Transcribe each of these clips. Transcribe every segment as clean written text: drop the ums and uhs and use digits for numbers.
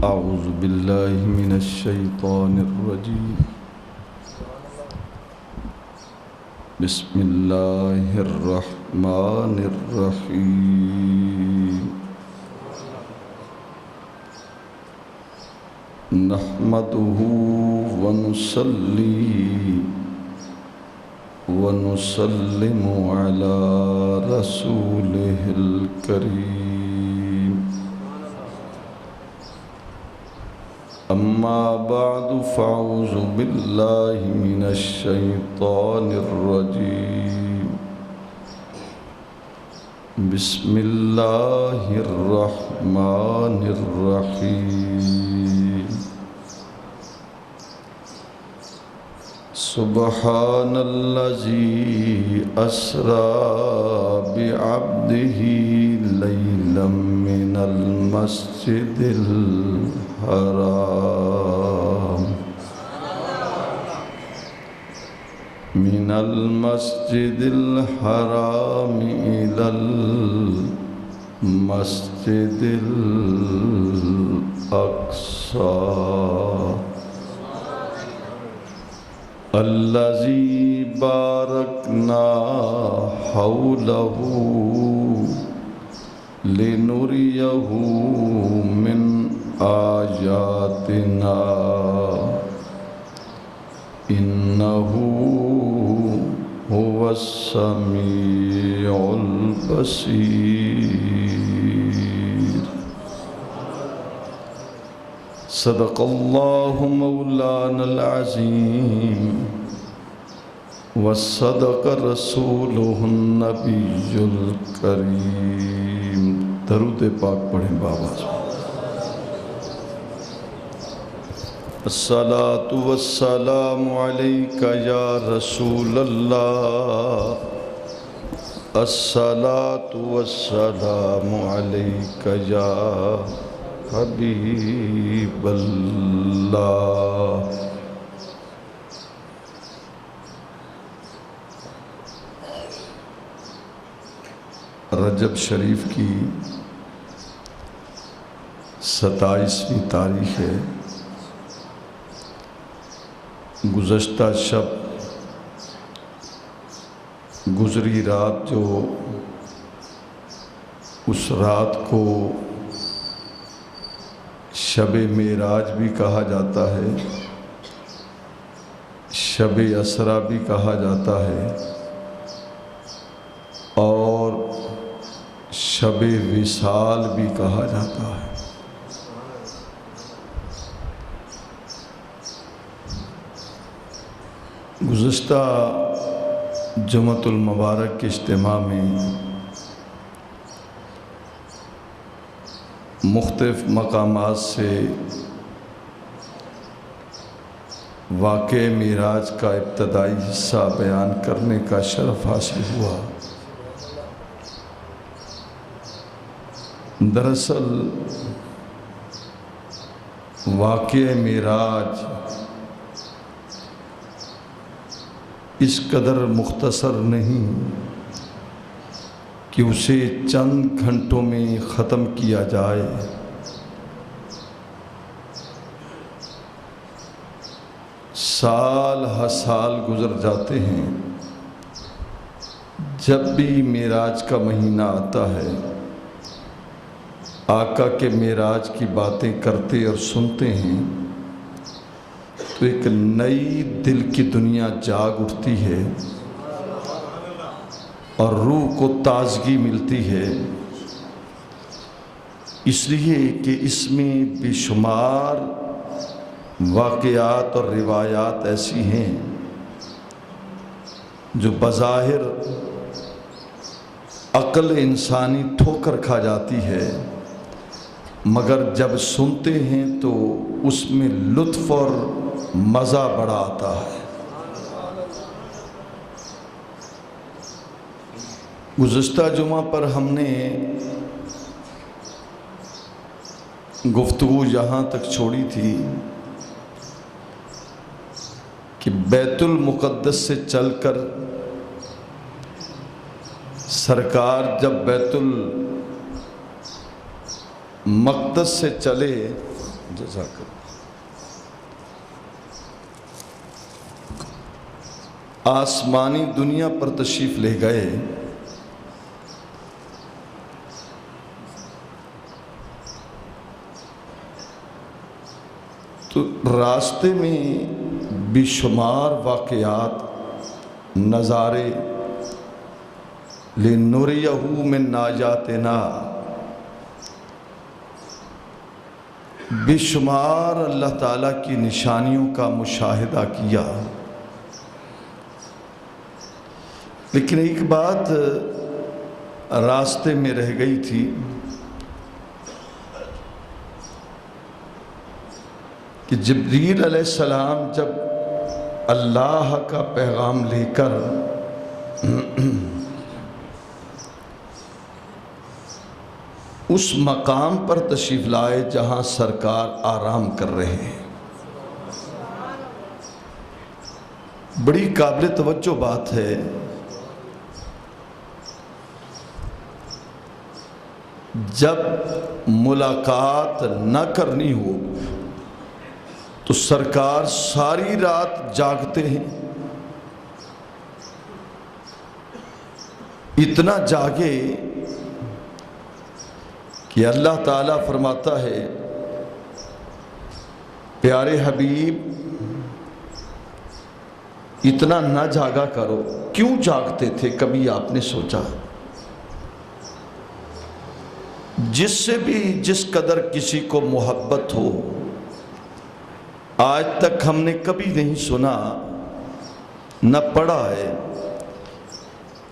أعوذ بالله من الشيطان الرجيم بسم الله الرحمن الرحيم نحمده ونصلي ونسلم على رسوله الكريم أما بعد فأعوذ بالله من الشيطان الرجيم بسم الله الرحمن الرحيم سبحان الذي أسرى بعبده ليلا من المسجد الحرام إلى المسجد الأقصى الذي باركنا حوله لنريه من آياتنا إنه هو السميع البصير صدق الله مولانا العظيم وصدق رسوله النبي الكريم درود پاک پڑھیں بابا الصلاة والسلام عليك يا رسول الله الصلاة والسلام عليك يا حبیب اللہ رجب شریف کی 27ویں تاریخ ہے۔ گزشتہ شب گزری رات جو اس رات کو شب معراج بھی کہا جاتا ہے، شب اسرا بھی کہا جاتا ہے اور شب وصال بھی کہا جاتا ہے۔ گزشتہ جمعۃ المبارک کے اجتماع میں مختلف مقامات سے واقع معراج کا ابتدائی حصہ بیان کرنے کا شرف حاصل ہوا۔ دراصل واقع معراج اس قدر مختصر نہیں کہ اسے چند گھنٹوں میں ختم کیا جائے۔ سال ہر سال گزر جاتے ہیں، جب بھی معراج کا مہینہ آتا ہے آقا کے معراج کی باتیں کرتے اور سنتے ہیں تو ایک نئی دل کی دنیا جاگ اٹھتی ہے اور روح کو تازگی ملتی ہے، اس لیے کہ اس میں بے شمار واقعات اور روایات ایسی ہیں جو بظاہر عقل انسانی ٹھوکر کھا جاتی ہے، مگر جب سنتے ہیں تو اس میں لطف اور مزہ بڑا آتا ہے۔ گزشتہ جمعہ پر ہم نے گفتگو یہاں تک چھوڑی تھی کہ بیت المقدس سے چل کر سرکار جب بیت المقدس سے چلے جزاک اللہ۔ آسمانی دنیا پر تشریف لے گئے تو راستے میں بے شمار واقعات، نظارے، لِنُرِيَهُ مِنْ آیَاتِنَا، بے شمار اللہ تعالیٰ کی نشانیوں کا مشاہدہ کیا۔ لیکن ایک بات راستے میں رہ گئی تھی، کہ جبریل علیہ السلام جب اللہ کا پیغام لے کر اس مقام پر تشریف لائے جہاں سرکار آرام کر رہے ہیں۔ بڑی قابل توجہ بات ہے، جب ملاقات نہ کرنی ہو تو سرکار ساری رات جاگتے ہیں، اتنا جاگے کہ اللہ تعالیٰ فرماتا ہے پیارے حبیب اتنا نہ جاگا کرو۔ کیوں جاگتے تھے کبھی آپ نے سوچا؟ جس سے بھی جس قدر کسی کو محبت ہو، آج تک ہم نے کبھی نہیں سنا نہ پڑھا ہے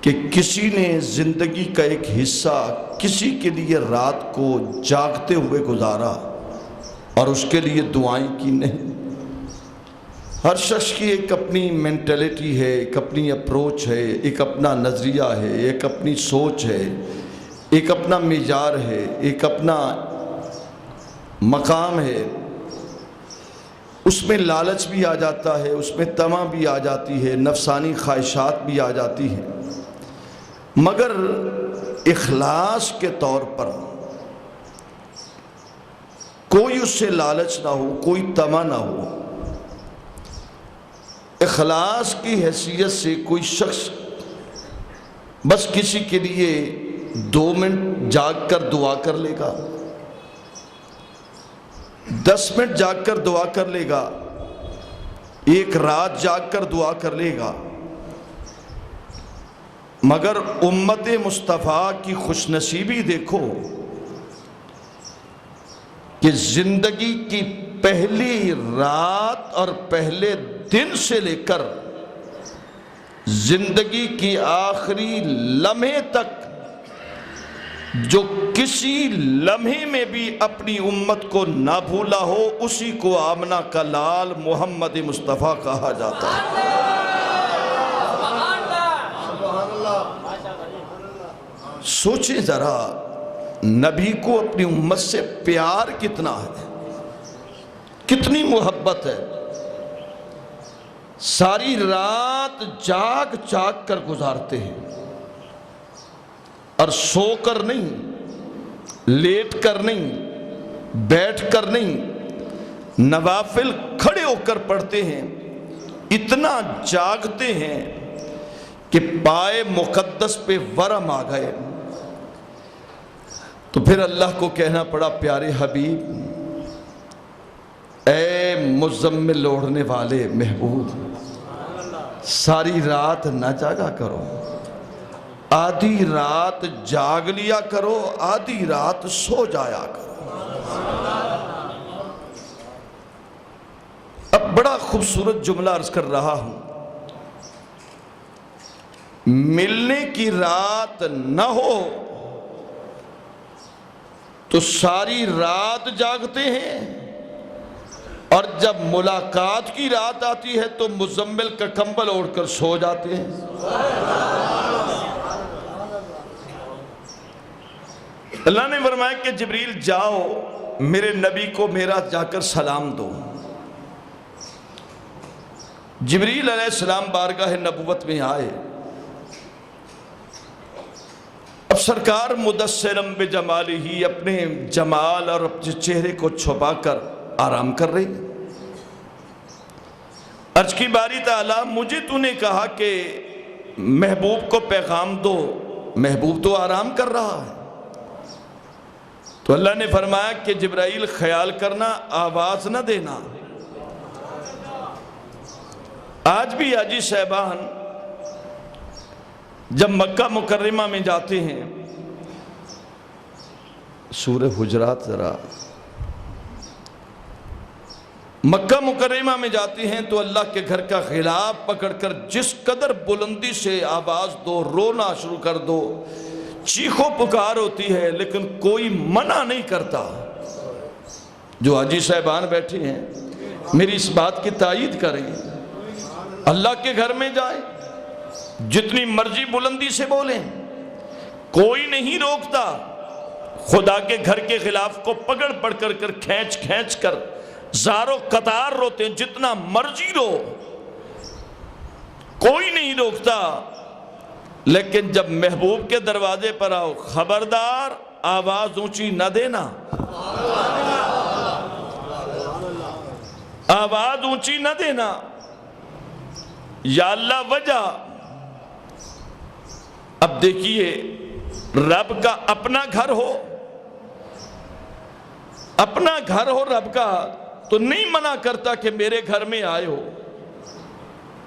کہ کسی نے زندگی کا ایک حصہ کسی کے لیے رات کو جاگتے ہوئے گزارا اور اس کے لیے دعائیں کی نہیں۔ ہر شخص کی ایک اپنی مینٹلٹی ہے، ایک اپنی اپروچ ہے، ایک اپنا نظریہ ہے، ایک اپنی سوچ ہے، ایک اپنا معیار ہے، ایک اپنا مقام ہے۔ اس میں لالچ بھی آ جاتا ہے، اس میں طمع بھی آ جاتی ہے، نفسانی خواہشات بھی آ جاتی ہیں، مگر اخلاص کے طور پر کوئی اس سے لالچ نہ ہو، کوئی طمع نہ ہو۔ اخلاص کی حیثیت سے کوئی شخص بس کسی کے لیے 2 منٹ جاگ کر دعا کر لے گا، 10 منٹ جاگ کر دعا کر لے گا، 1 رات جاگ کر دعا کر لے گا، مگر امت مصطفیٰ کی خوش نصیبی دیکھو کہ زندگی کی پہلی رات اور پہلے دن سے لے کر زندگی کی آخری لمحے تک جو کسی لمحے میں بھی اپنی امت کو نہ بھولا ہو، اسی کو آمنہ کا لال محمد مصطفیٰ کہا جاتا ہے۔ سوچیں ذرا، نبی کو اپنی امت سے پیار کتنا ہے، کتنی محبت ہے۔ ساری رات جاگ جاگ کر گزارتے ہیں، اور سو کر نہیں، لیٹ کر نہیں، بیٹھ کر نہیں، نوافل کھڑے ہو کر پڑھتے ہیں۔ اتنا جاگتے ہیں کہ پائے مقدس پہ ورم آ گئے، تو پھر اللہ کو کہنا پڑا پیارے حبیب، اے مزمل اوڑھنے والے محبوب، ساری رات نہ جاگا کرو، آدھی رات جاگ لیا کرو، آدھی رات سو جایا کرو۔ اب بڑا خوبصورت جملہ عرض کر رہا ہوں، ملنے کی رات نہ ہو تو ساری رات جاگتے ہیں، اور جب ملاقات کی رات آتی ہے تو مزمل کا کمبل اوڑھ کر سو جاتے ہیں۔ اللہ نے فرمایا کہ جبریل جاؤ میرے نبی کو میرا جا کر سلام دو۔ جبریل علیہ السلام بارگاہ نبوت میں آئے، اب سرکار مدثرم بجمالہ، اپنے جمال اور اپنے چہرے کو چھپا کر آرام کر رہی ہے۔ عرض کی باری تعالیٰ مجھے تو نے کہا کہ محبوب کو پیغام دو، محبوب تو آرام کر رہا ہے۔ تو اللہ نے فرمایا کہ جبرائیل خیال کرنا، آواز نہ دینا۔ آج بھی حاجی صاحبان جب مکہ مکرمہ میں جاتے ہیں، سورہ حجرات ذرا، مکہ مکرمہ میں جاتے ہیں تو اللہ کے گھر کا غلاف پکڑ کر جس قدر بلندی سے آواز دو، رونا شروع کر دو، چیخو پکار ہوتی ہے، لیکن کوئی منع نہیں کرتا۔ جو حاجی صاحبان بیٹھے ہیں میری اس بات کی تائید کریں، اللہ کے گھر میں جائیں، جتنی مرضی بلندی سے بولیں، کوئی نہیں روکتا۔ خدا کے گھر کے خلاف کو پکڑ پڑ کر کھینچ کھینچ کر زاروں قطار روتے ہیں، جتنا مرضی رو، کوئی نہیں روکتا۔ لیکن جب محبوب کے دروازے پر آؤ، خبردار آواز اونچی نہ دینا، آواز اونچی نہ دینا۔ یا اللہ وجہ، اب دیکھیے رب کا اپنا گھر ہو، اپنا گھر ہو رب کا، تو نہیں منع کرتا کہ میرے گھر میں آئے ہو۔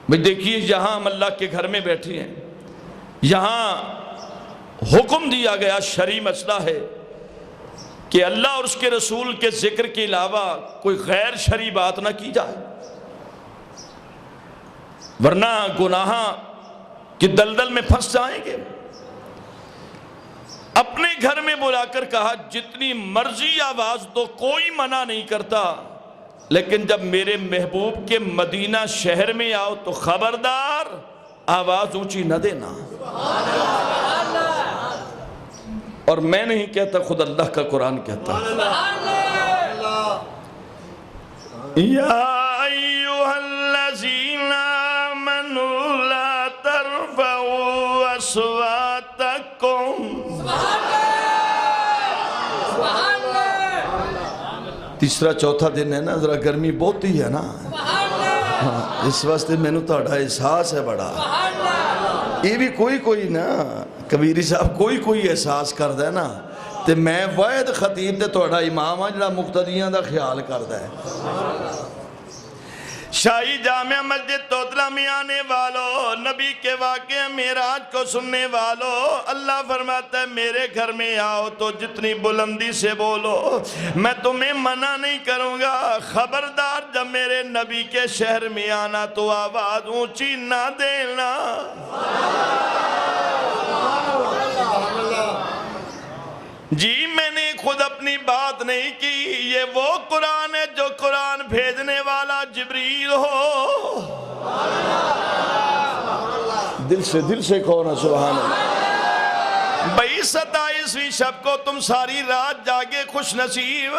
بھئی دیکھیے یہاں ہم اللہ کے گھر میں بیٹھے ہیں، یہاں حکم دیا گیا، شرعی مسئلہ ہے کہ اللہ اور اس کے رسول کے ذکر کے علاوہ کوئی غیر شرعی بات نہ کی جائے، ورنہ گناہ کی دلدل میں پھنس جائیں گے۔ اپنے گھر میں بلا کر کہا جتنی مرضی آواز دو، کوئی منع نہیں کرتا، لیکن جب میرے محبوب کے مدینہ شہر میں آؤ تو خبردار آواز اونچی نہ دینا۔ اور میں نہیں کہتا، خود اللہ کا قرآن کہتا، یا ایوہا الذین آمنوا لا ترفعوا اصواتکم۔ تیسرا چوتھا دن ہے نا، ذرا گرمی بہت ہی ہے نا، اس واسطے میں نے تہاڈا احساس ہے بڑا۔ یہ بھی کوئی نا کبیری صاحب کوئی احساس کردا ہے نا، تے میں واحد خطیب تے تہاڈا امام ہاں جڑا مقتدیاں دا خیال کردا ہے۔ شاہی جامع مسجد توتلا میں آنے والو، نبی کے واقعہ معراج کو سننے والو، اللہ فرماتا ہے میرے گھر میں آؤ تو جتنی بلندی سے بولو، میں تمہیں منع نہیں کروں گا، خبردار جب میرے نبی کے شہر میں آنا تو آواز اونچی نہ دینا۔ جی میں نے خود اپنی بات نہیں کی، یہ وہ قرآن ہے جو قرآن بھیجنے والا جبریل ہو۔ دل سے کون ہے سبحان اللہ۔ بھئی 27ویں شب کو تم ساری رات جاگے خوش نصیب،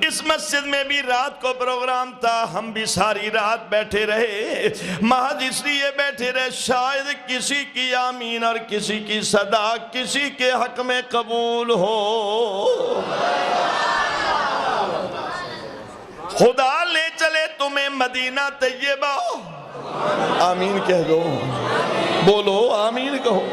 اس مسجد میں بھی رات کو پروگرام تھا، ہم بھی ساری رات بیٹھے رہے، محض اس لیے بیٹھے رہے شاید کسی کی آمین اور کسی کی صدا کسی کے حق میں قبول ہو۔ خدا لے چلے تمہیں مدینہ طیبہ، آمین کہہ دو، بولو آمین کہو۔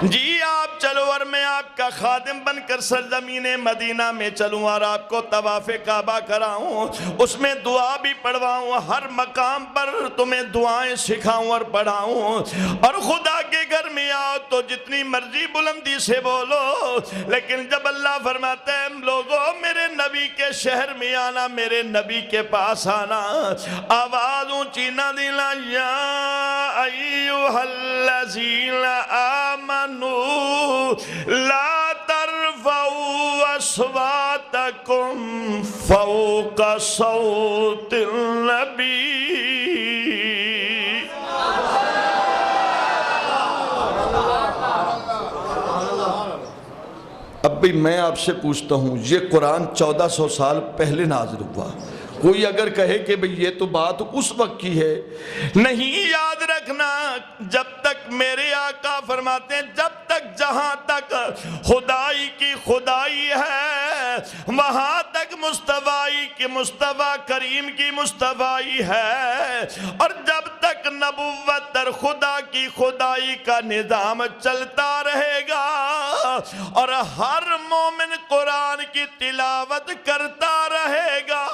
جی آپ چلو اور میں آپ کا خادم بن کر سرزمین مدینہ میں چلوں اور آپ کو طواف کعبہ کراؤں، اس میں دعا بھی پڑھواؤں، ہر مقام پر تمہیں دعائیں سکھاؤں اور پڑھاؤں، اور خدا کے گھر میں آؤ تو جتنی مرضی بلندی سے بولو، لیکن جب اللہ فرماتا ہے لوگوں میرے نبی کے شہر میں آنا، میرے نبی کے پاس آنا، آواز اونچی نہ دینا، یا ایوہا الذین آمنوا لا ترفعوا اصواتکم فوق صوت النبی۔ اب بھی میں آپ سے پوچھتا ہوں، یہ قرآن 1400 سال پہلے نازل ہوا، کوئی اگر کہے کہ بھئی یہ تو بات اس وقت کی ہے، نہیں، یاد رکھنا جب تک میرے آقا فرماتے ہیں جب تک جہاں تک خدائی کی خدائی ہے وہاں تک مصطفی کی مصطفی کریم کی مصطفی ہے، اور جب تک نبوت اور خدا کی خدائی کا نظام چلتا رہے گا اور ہر مومن قرآن کی تلاوت کرتا رہے گا،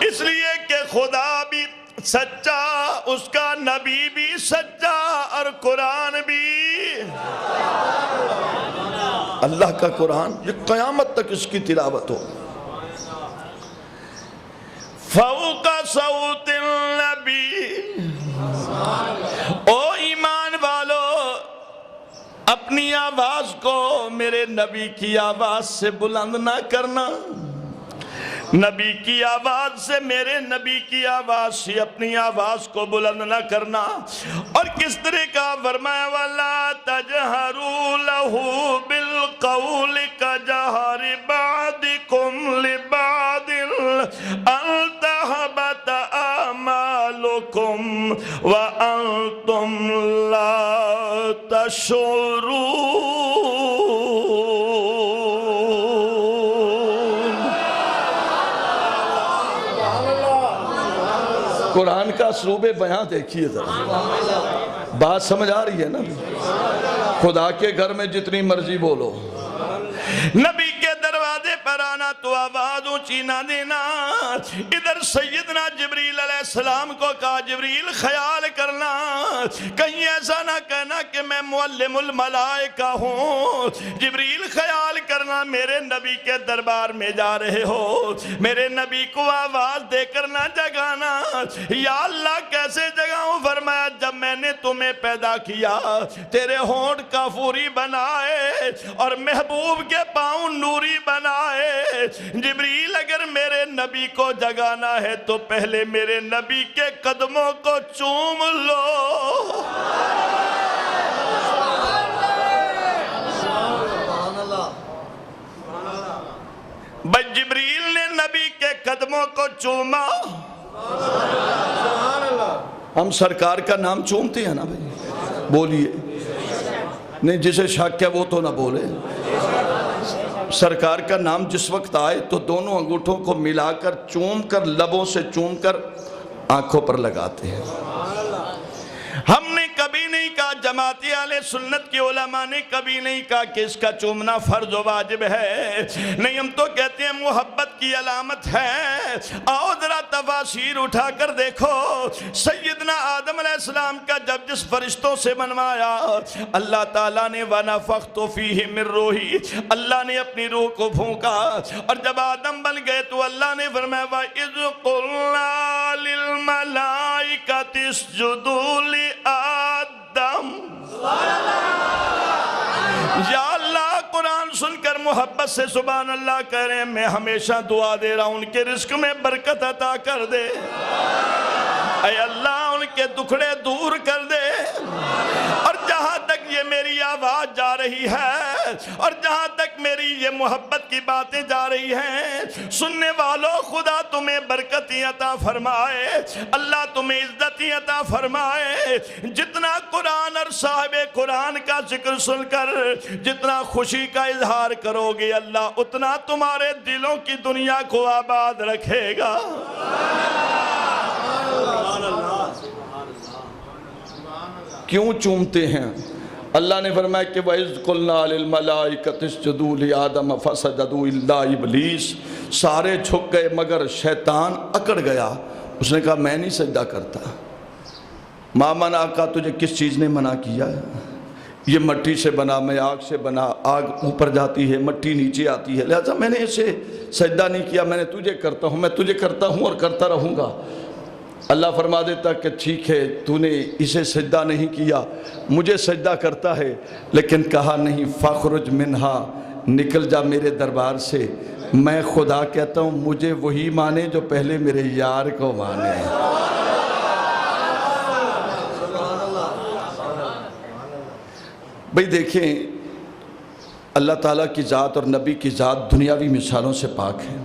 اس لیے کہ خدا بھی سچا، اس کا نبی بھی سچا، اور قرآن بھی، اللہ کا قرآن یہ قیامت تک اس کی تلاوت ہو۔ فوق صوت النبی، او ایمان والو اپنی آواز کو میرے نبی کی آواز سے بلند نہ کرنا، نبی کی آواز سے، میرے نبی کی آواز سے اپنی آواز کو بلند نہ کرنا۔ اور کس طرح کا فرمایا وَلَا تَجْهَرُوا لَهُ بِالْقَوْلِ كَجَهْرِ بَعْضِكُمْ لِبَعْضٍ أَن تَحْبَطَ أَعْمَالُكُمْ وَأَنْتُمْ لَا تَشْعُرُونَ۔ قرآن کا اسلوب بیان دیکھیے ذرا، بات سمجھ آ رہی ہے نا؟ خدا کے گھر میں جتنی مرضی بولو، نبی کے دروازے پر آنا تو آواز اونچی نہ دینا۔ ادھر سیدنا جبریل علیہ السلام کو کہا جبریل خیال کرنا، کہیں ایسا نہ کہنا کہ میں معلم الملائکہ ہوں۔ جبریل خیال کرنا میرے نبی کے دربار میں جا رہے ہو، میرے نبی کو آواز دے کر نہ جگانا۔ یا اللہ کیسے جگاؤں؟ فرمایا جب میں نے تمہیں پیدا کیا تیرے ہونٹ کافوری بنائے اور محبوب کے پاؤں نوری بنائے۔ جبریل اگر میرے نبی کو جگانا ہے تو پہلے میرے نبی کے قدموں کو چوم لو۔ بھائی جبریل نے نبی کے قدموں کو چوما، ہم سرکار کا نام چومتے ہیں نا بھائی، بولیے نہیں، جسے شک ہے وہ تو نہ بولے۔ سرکار کا نام جس وقت آئے تو دونوں انگوٹھوں کو ملا کر چوم کر، لبوں سے چوم کر آنکھوں پر لگاتے ہیں۔ ہم نے کبھی نہیں کہا، جماعتی اہل سنت کی علماء نے کبھی نہیں کہا کہ اس کا چومنا فرض و واجب ہے، نہیں، ہم تو کہتے ہیں محبت کی علامت ہے۔ آؤ ذرا تفاسیر اٹھا کر دیکھو، سیدنا آدم علیہ السلام کا جب جس فرشتوں سے بنوایا اللہ تعالیٰ نے وَنَفَخْتُ فِيهِ مِن رُوحِي، اللہ نے اپنی روح کو پھونکا، اور جب آدم بن گئے تو اللہ نے فرمایا وَإِذْ قُلْنَا لِلْمَلَائِكَةِ اسْجُدُوا لِآدَمَ۔ یا اللہ قرآن سن کر محبت سے سبحان اللہ کہہ رہے ہیں، میں ہمیشہ دعا دے رہا ہوں ان کے رزق میں برکت عطا کر دے، اے اللہ ان کے دکھڑے دور کر دے۔ اور جہاں تک یہ میری آواز جا رہی ہے اور جہاں تک میری یہ محبت کی باتیں جا رہی ہیں، سننے والوں خدا تمہیں برکتیں عطا فرمائے، اللہ تمہیں عزتیں عطا فرمائے۔ جتنا قرآن اور صاحب قرآن کا ذکر سن کر جتنا خوشی کا اظہار کرو گے اللہ اتنا تمہارے دلوں کی دنیا کو آباد رکھے گا۔ کیوں چومتے ہیں؟ اللہ نے فرمایا کہ وَإِذْ قُلْنَا لِلْمَلَائِكَةِ اسْجُدُوا لِآدَمَ فَسَجَدُوا إِلَّا إِبْلِيسَ، سارے جھک گئے مگر شیطان اکڑ گیا، اس نے کہا میں نہیں سجدہ کرتا۔ ماں منع کا تجھے کس چیز نے منع کیا؟ یہ مٹی سے بنا، میں آگ سے بنا، آگ اوپر جاتی ہے مٹی نیچے آتی ہے، لہذا میں نے اسے سجدہ نہیں کیا، میں نے تجھے کرتا ہوں، میں تجھے کرتا ہوں اور کرتا رہوں گا۔ اللہ فرما دیتا کہ ٹھیک ہے تو نے اسے سجدہ نہیں کیا، مجھے سجدہ کرتا ہے، لیکن کہا نہیں فَخْرُجْ مِنْهَا، نکل جا میرے دربار سے۔ میں خدا کہتا ہوں مجھے وہی مانے جو پہلے میرے یار کو مانے۔ بھئی دیکھیں اللہ تعالیٰ کی ذات اور نبی کی ذات دنیاوی مثالوں سے پاک ہے۔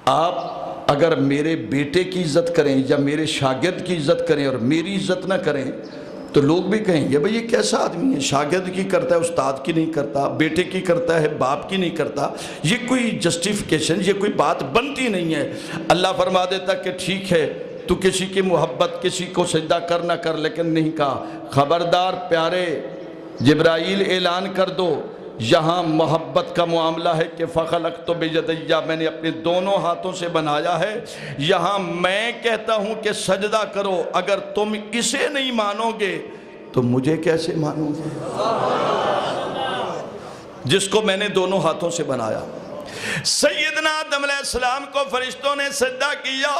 آپ اگر میرے بیٹے کی عزت کریں یا میرے شاگرد کی عزت کریں اور میری عزت نہ کریں تو لوگ بھی کہیں گے بھئی یہ کیسا آدمی ہے، شاگرد کی کرتا ہے استاد کی نہیں کرتا، بیٹے کی کرتا ہے باپ کی نہیں کرتا، یہ کوئی جسٹیفیکیشن، یہ کوئی بات بنتی نہیں ہے۔ اللہ فرما دیتا کہ ٹھیک ہے تو کسی کی محبت کسی کو سجدہ کر نہ کر، لیکن نہیں کہا خبردار پیارے جبرائیل اعلان کر دو یہاں محبت کا معاملہ ہے کہ فخلقت بیدیہ، میں نے اپنے دونوں ہاتھوں سے بنایا ہے، یہاں میں کہتا ہوں کہ سجدہ کرو، اگر تم اسے نہیں مانو گے تو مجھے کیسے مانو گے جس کو میں نے دونوں ہاتھوں سے بنایا۔ سیدنا آدم علیہ السلام کو فرشتوں نے سجدہ کیا،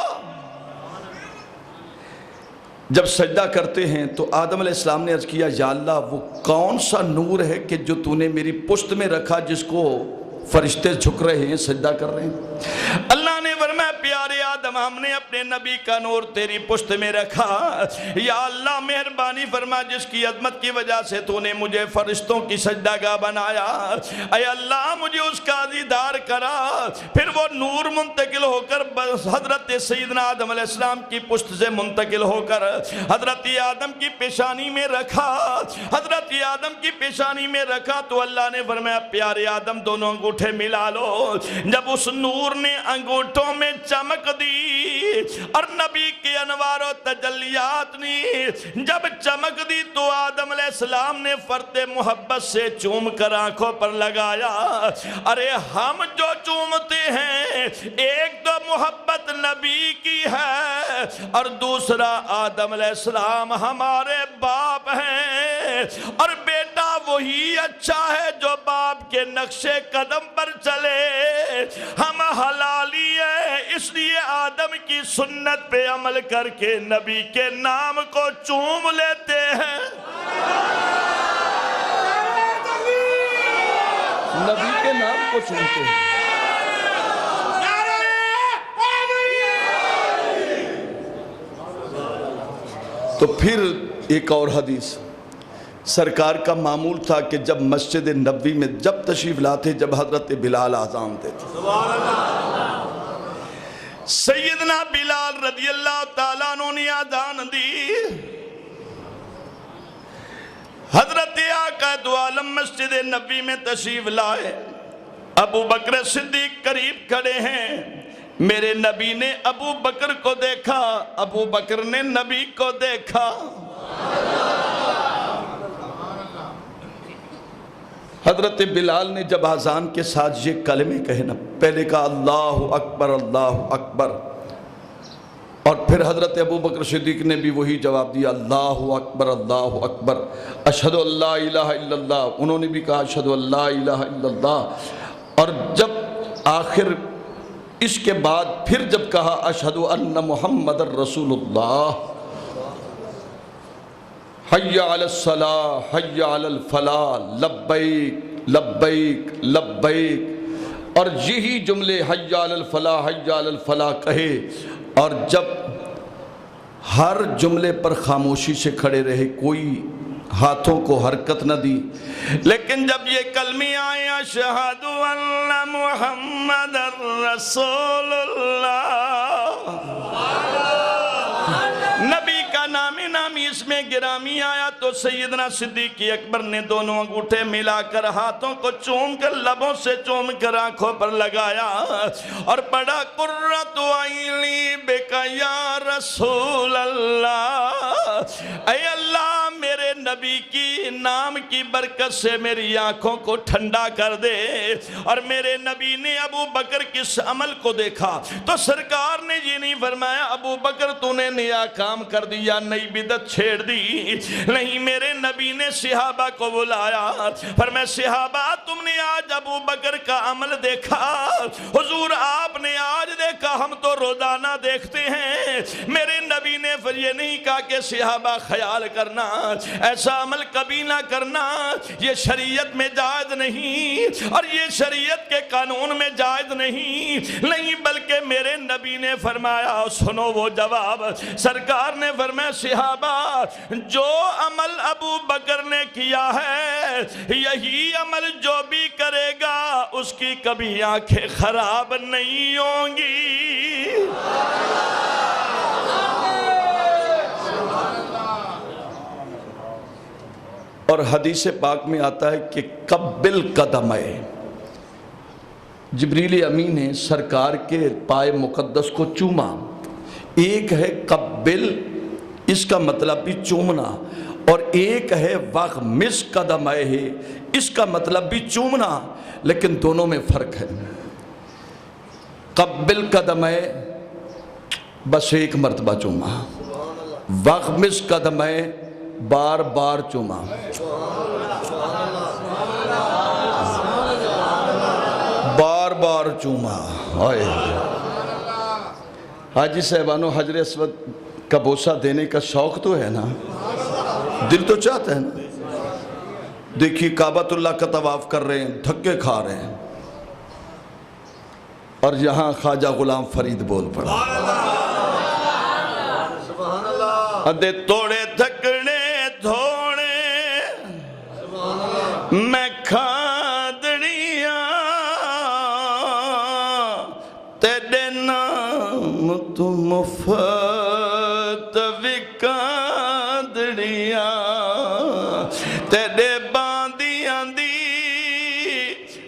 جب سجدہ کرتے ہیں تو آدم علیہ السلام نے عرض کیا یا اللہ وہ کون سا نور ہے کہ جو تو نے میری پشت میں رکھا جس کو فرشتے جھک رہے ہیں سجدہ کر رہے ہیں؟ اللہ نے فرمایا پیارے آدم ہم نے اپنے نبی کا نور تیری پشت میں رکھا، یا اللہ مہربانی فرما جس کی عظمت کی وجہ سے تو نے مجھے فرشتوں کی سجدہ گاہ بنایا، اے اللہ مجھے اس کا دیدار کرا۔ پھر وہ نور منتقل ہو کر حضرت سیدنا آدم علیہ السلام کی پشت سے منتقل ہو کر حضرت آدم کی پیشانی میں رکھا، حضرت آدم کی پیشانی میں رکھا تو اللہ نے فرمایا پیارے آدم دونوں انگوٹھے ملا لو۔ جب اس نور نے انگوٹھوں میں چمک دی اور نبی کے انوار و تجلیات نے جب چمک دی تو آدم علیہ السلام نے فرط محبت سے چوم کر آنکھوں پر لگایا۔ ارے ہم جو چومتے ہیں ایک تو محبت نبی کی ہے اور دوسرا آدم علیہ السلام ہمارے باپ ہیں، اور بیٹا وہی اچھا ہے جو باپ کے نقش قدم پر چلے۔ ہم حلالی ہیں اس لیے آدم کی سنت پہ عمل کر کے نبی کے نام کو چوم لیتے ہیں، نبی کے نام کو چومتے ہیں۔ تو پھر ایک اور حدیث، سرکار کا معمول تھا کہ جب مسجد نبوی میں جب تشریف لاتے جب حضرت بلال اذان دیتے، سیدنا بلال رضی اللہ تعالیٰ عنہ نے اذان دی، حضرت آقا دو عالم مسجد نبوی میں تشریف لائے، ابو بکر صدیق قریب کھڑے ہیں، میرے نبی نے ابو بکر کو دیکھا، ابو بکر نے نبی کو دیکھا۔ حضرت بلال نے جب اذان کے ساتھ یہ کلمے کہے نا، پہلے کہا اللہ اکبر اللہ اکبر، اور پھر حضرت ابو بکر صدیق نے بھی وہی جواب دیا اللہ اکبر اشہد ان لا الہ الا اللہ، انہوں نے بھی کہا اشہد ان لا الہ الا اللہ، اور جب آخر اس کے بعد پھر جب کہا اشہد ان محمد رسول اللہ، حی علی الصلاۃ حی علی الفلاح لبیک لبیک لبیک، اور یہی جملے حی علی الفلاح حی علی الفلاح کہے، اور جب ہر جملے پر خاموشی سے کھڑے رہے، کوئی ہاتھوں کو حرکت نہ دی، لیکن جب یہ کلمے آئے اشہد ان محمد رسول اللہ، نبی کا نامی اس میں گرامی آیا تو سیدنا صدیق اکبر نے دونوں انگوٹھے ملا کر ہاتھوں کو چوم کر لبوں سے چوم کر آنکھوں پر لگایا اور پڑھا قرۃ عینی بک یا رسول اللہ، اے اللہ میرے نبی کی نام کی برکت سے میری آنکھوں کو ٹھنڈا کر دے۔ اور میرے نبی نے ابو بکر کس عمل کو دیکھا تو سرکار نے یہ نہیں فرمایا ابو بکر تو نے نیا کام کر دیا، نئی بدعت چھیڑ دی، نہیں، میرے نبی نے صحابہ کو بلایا، فرمایا صحابہ تم نے آج ابو بکر کا عمل دیکھا، حضور آپ نے آج دیکھا، ہم تو روزانہ دیکھتے ہیں۔ میرے نبی نے پھر یہ نہیں کہا کہ صحابہ خیال کرنا، اے ایسا عمل کبھی نہ کرنا، یہ شریعت میں جائز نہیں اور یہ شریعت کے قانون میں جائز نہیں بلکہ میرے نبی نے فرمایا، سنو وہ جواب، سرکار نے فرمایا صحابہ جو عمل ابو بکر نے کیا ہے یہی عمل جو بھی کرے گا اس کی کبھی آنکھیں خراب نہیں ہوں گی۔ اور حدیث پاک میں آتا ہے کہ قبل قدمے، جبریل امین نے سرکار کے پائے مقدس کو چوما۔ ایک ہے قبل، اس کا مطلب بھی چومنا، اور ایک ہے وغمس قدمے ہے، اس کا مطلب بھی چومنا، لیکن دونوں میں فرق ہے۔ قبل قدمے بس ایک مرتبہ چوما، وغمس قدمے بار بار چوما۔ بار بار چوما۔ حاجی صاحبانو، حجر اسود کا بوسہ دینے کا شوق تو ہے نا، دل تو چاہتا ہے نا۔ دیکھیے کعبۃ اللہ کا طواف کر رہے ہیں، دھکے کھا رہے ہیں، اور یہاں خواجہ غلام فرید بول پڑا، ادے توڑے دھکڑے دھوڑے میں کھادڑیاں تیرے نام تو مفت وکادڑیاں تیرے باندیاں دی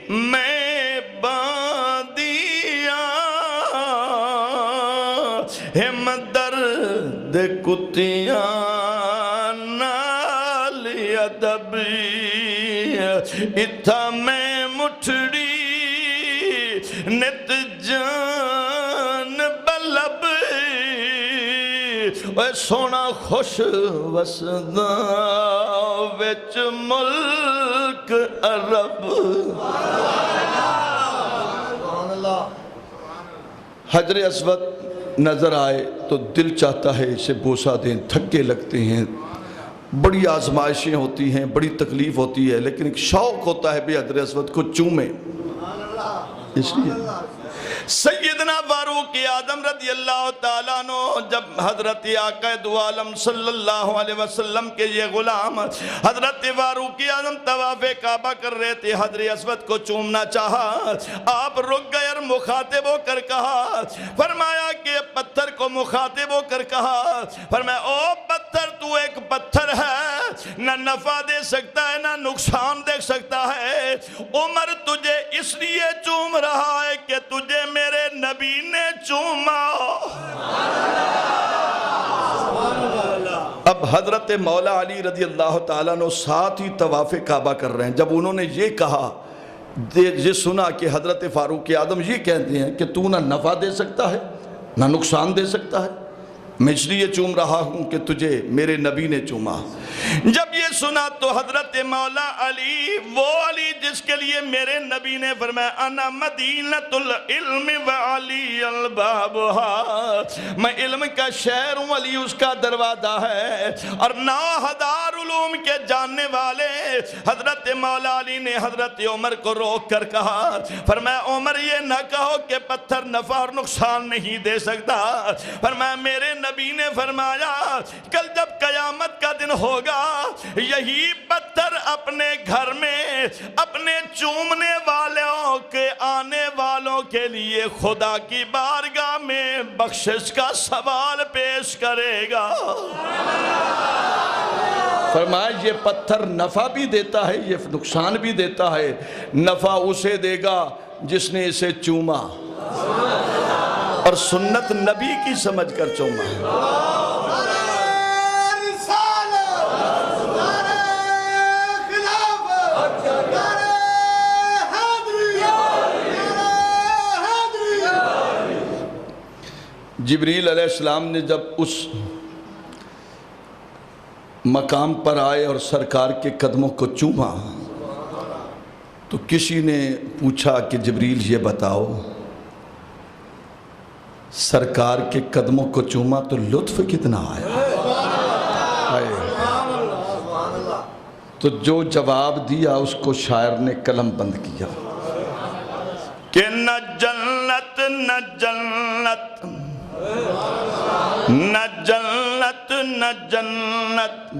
میں باندیاں ہم درد کتیاں نالی ادبی اتھا میں مٹھڑی نت جان بلب اے سونا خوش وسدا وچ ملک عرب۔ حجر اسود نظر آئے تو دل چاہتا ہے اسے بوسہ دیں، تھکے لگتے ہیں، بڑی آزمائشیں ہوتی ہیں، بڑی تکلیف ہوتی ہے، لیکن ایک شوق ہوتا ہے بھی حجر اسود کو چومیں۔ اس لیے سیدنا فاروق اعظم رضی اللہ تعالیٰ عنہ جب حضرت آقا دو عالم صلی اللہ علیہ وسلم کے یہ غلام حضرت فاروق اعظم طواف کعبہ کر رہے تھے، حجر اسود کو چومنا چاہا، آپ رک گئے اور مخاطب ہو کر کہا، فرمایا کہ پتھر کو مخاطب ہو کر کہا، فرمایا او پتھر تو ایک پتھر ہے، نہ نفع دے سکتا ہے نہ نقصان دے سکتا ہے، عمر تجھے اس لیے چوم رہا ہے کہ تجھے میرے نبی نے چوما۔ اب حضرت مولا علی رضی اللہ تعالیٰ عنہ ساتھ ہی طواف کعبہ کر رہے ہیں، جب انہوں نے یہ کہا، یہ سنا کہ حضرت فاروق اعظم یہ کہتے ہیں کہ تو نہ نفع دے سکتا ہے نہ نقصان دے سکتا ہے، میں اس لیے چوم رہا ہوں کہ تجھے میرے نبی نے چوما۔ جب یہ سنا تو حضرت مولا علی، وہ علی جس کے لیے میرے نبی نے فرمایا انا مدینۃ العلم وعلی البابھا، میں علم کا شہر ہوں، علی اس کا دروازہ ہے، اور 9000 علوم کے جاننے والے حضرت مولا علی نے حضرت عمر کو روک کر کہا، فرمایا عمر یہ نہ کہو کہ پتھر نفع اور نقصان نہیں دے سکتا، فرمایا میرے نبی نے فرمایا کل جب قیامت کا دن ہوگا یہی پتھر اپنے گھر میں اپنے چومنے والوں کے آنے والوں کے لیے خدا کی بارگاہ میں بخشش کا سوال پیش کرے گا۔ فرمایا یہ پتھر نفع بھی دیتا ہے، یہ نقصان بھی دیتا ہے، نفع اسے دے گا جس نے اسے چوما اور سنت نبی کی سمجھ کر چوما۔ جبریل علیہ السلام نے جب اس مقام پر آئے اور سرکار کے قدموں کو چوما تو کسی نے پوچھا کہ جبریل یہ بتاؤ سرکار کے قدموں کو چوما تو لطف کتنا آیا؟ تو جو جواب دیا اس کو شاعر نے قلم بند کیا کہ نہ جنت نہ جنت نہ جنت نہ جنت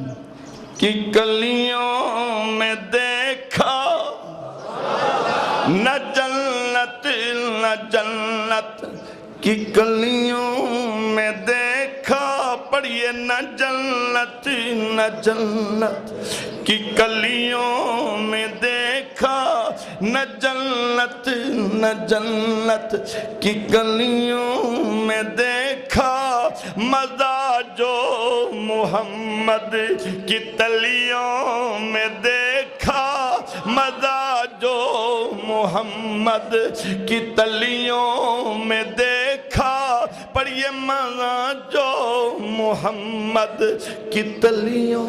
کی گلیوں میں دیکھا، نہ جنت نہ جنت کی گلیوں میں دیکھا، پڑھیے نہ جنت نہ جنت کی گلیوں میں دیکھا، نہ جنت نہ جنت کی گلیوں میں دیکھا، مزہ جو محمد کی تلیوں میں دیکھا، مزہ جو محمد کی تلیوں میں دیکھا، پڑھیے مزہ جو محمد کی تلیوں۔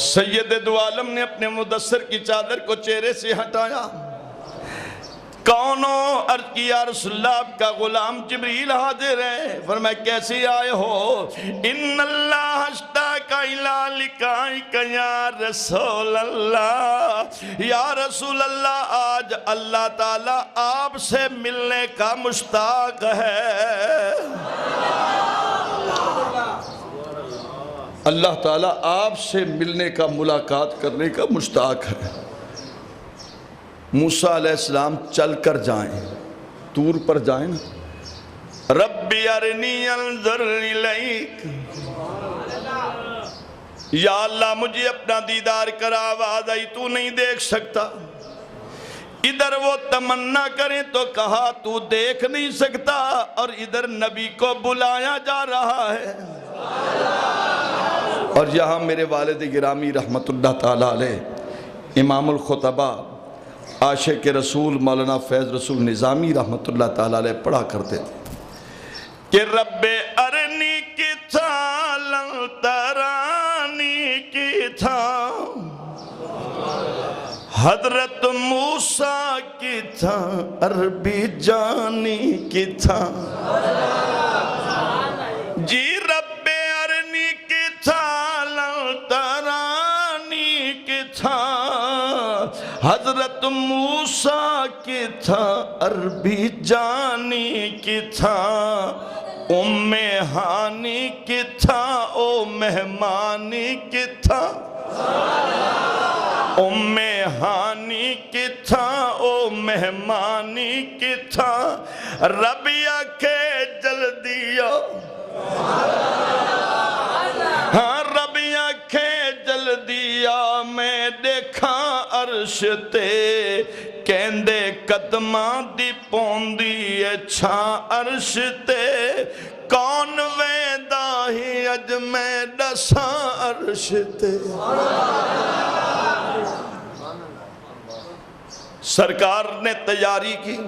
سید دو عالم نے اپنے مدثر کی چادر کو چہرے سے ہٹایا، کونوں عرض کی یا رسول اللہ آپ کا غلام جبریل حاضر ہے، فرمایا کیسے آئے ہو؟ ان اللہ اشتاق الی لقائک یا رسول اللہ، یا رسول اللہ آج اللہ تعالیٰ آپ سے ملنے کا مشتاق ہے، اللہ تعالیٰ آپ سے ملنے کا ملاقات کرنے کا مشتاق ہے۔ موسیٰ علیہ السلام چل کر جائیں، طور پر جائیں نا، ربی ارنی انظر الیک، یا اللہ مجھے اپنا دیدار کرا، آواز آئی تو نہیں دیکھ سکتا، ادھر وہ تمنا کریں تو کہا تو دیکھ نہیں سکتا، اور ادھر نبی کو بلایا جا رہا ہے۔ اور یہاں میرے والد گرامی رحمت اللہ تعالیٰ علیہ امام الخطبہ عاشق رسول مولانا فیض رسول نظامی رحمت اللہ تعالیٰ علیہ پڑھا کرتے تھے کہ رب ارنی کی تھا لن ترانی کی تھا، حضرت موسیٰ کی تھا عربی جانی کی تھا، جی رب ارنی کی تھا لن ترانی کی تھا، حضرت موسیٰ کی تھا عربی جانی کی تھا، ام ہانی کی تھا او مہمانی کی تھا، ام ہانی کی تھا او مہمانی کی تھا، ربیہ کے جلدیو ہاں ربیہ کے جلدیہ میں دیکھا عرش تے، کہندے قدماں دی پوندی اچھا عرش تے، کون ویندہ ہی اج میں دسا عرش تے۔ سرکار نے تیاری کی،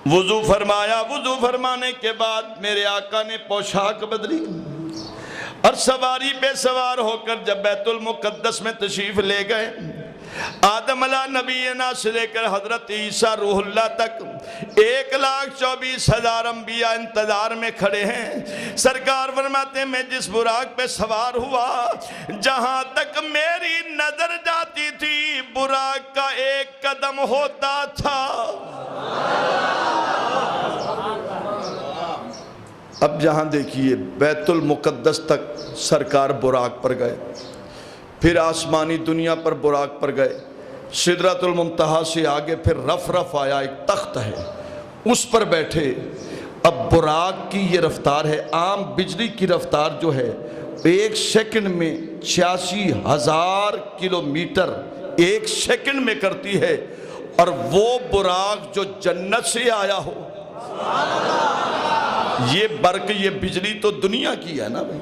وضو فرمایا، وضو فرمانے کے بعد میرے آقا نے پوشاک بدلی اور سواری پہ سوار ہو کر جب بیت المقدس میں تشریف لے گئے، آدم علیہ نبینا سے لے کر حضرت عیسیٰ روح اللہ تک 1,24,000 انبیاء انتظار میں کھڑے ہیں۔ سرکار فرماتے ہیں میں جس براق پہ سوار ہوا، جہاں تک میری نظر جاتی تھی براق کا ایک قدم ہوتا تھا۔ اب جہاں دیکھیے بیت المقدس تک سرکار براق پر گئے، پھر آسمانی دنیا پر براق پر گئے، سدرۃ المنتہا سے آگے پھر رف آیا، ایک تخت ہے اس پر بیٹھے۔ اب براق کی یہ رفتار ہے، عام بجلی کی رفتار جو ہے 1 سیکنڈ میں 86,000 کلومیٹر 1 سیکنڈ میں کرتی ہے، اور وہ براق جو جنت سے آیا ہو، یہ برق یہ بجلی تو دنیا کی ہے نا بھائی،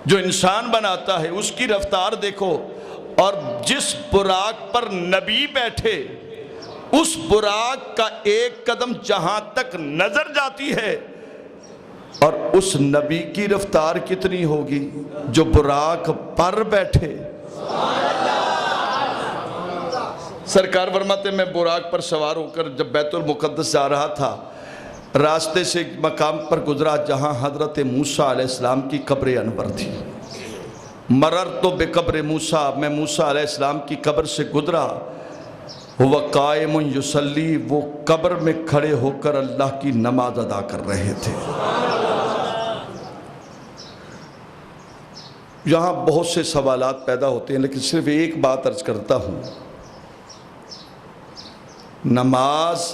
جو انسان بناتا ہے اس کی رفتار دیکھو، اور جس براق پر نبی بیٹھے اس براق کا ایک قدم جہاں تک نظر جاتی ہے، اور اس نبی کی رفتار کتنی ہوگی جو براق پر بیٹھے۔ سرکار فرماتے میں براق پر سوار ہو کر جب بیت المقدس جا رہا تھا، راستے سے ایک مقام پر گزرا جہاں حضرت موسیٰ علیہ السلام کی قبر انور تھی۔ مررت بقبر موسیٰ، میں موسیٰ علیہ السلام کی قبر سے گزرا، وہ قائم یصلی، وہ قبر میں کھڑے ہو کر اللہ کی نماز ادا کر رہے تھے۔ یہاں بہت سے سوالات پیدا ہوتے ہیں، لیکن صرف ایک بات عرض کرتا ہوں، نماز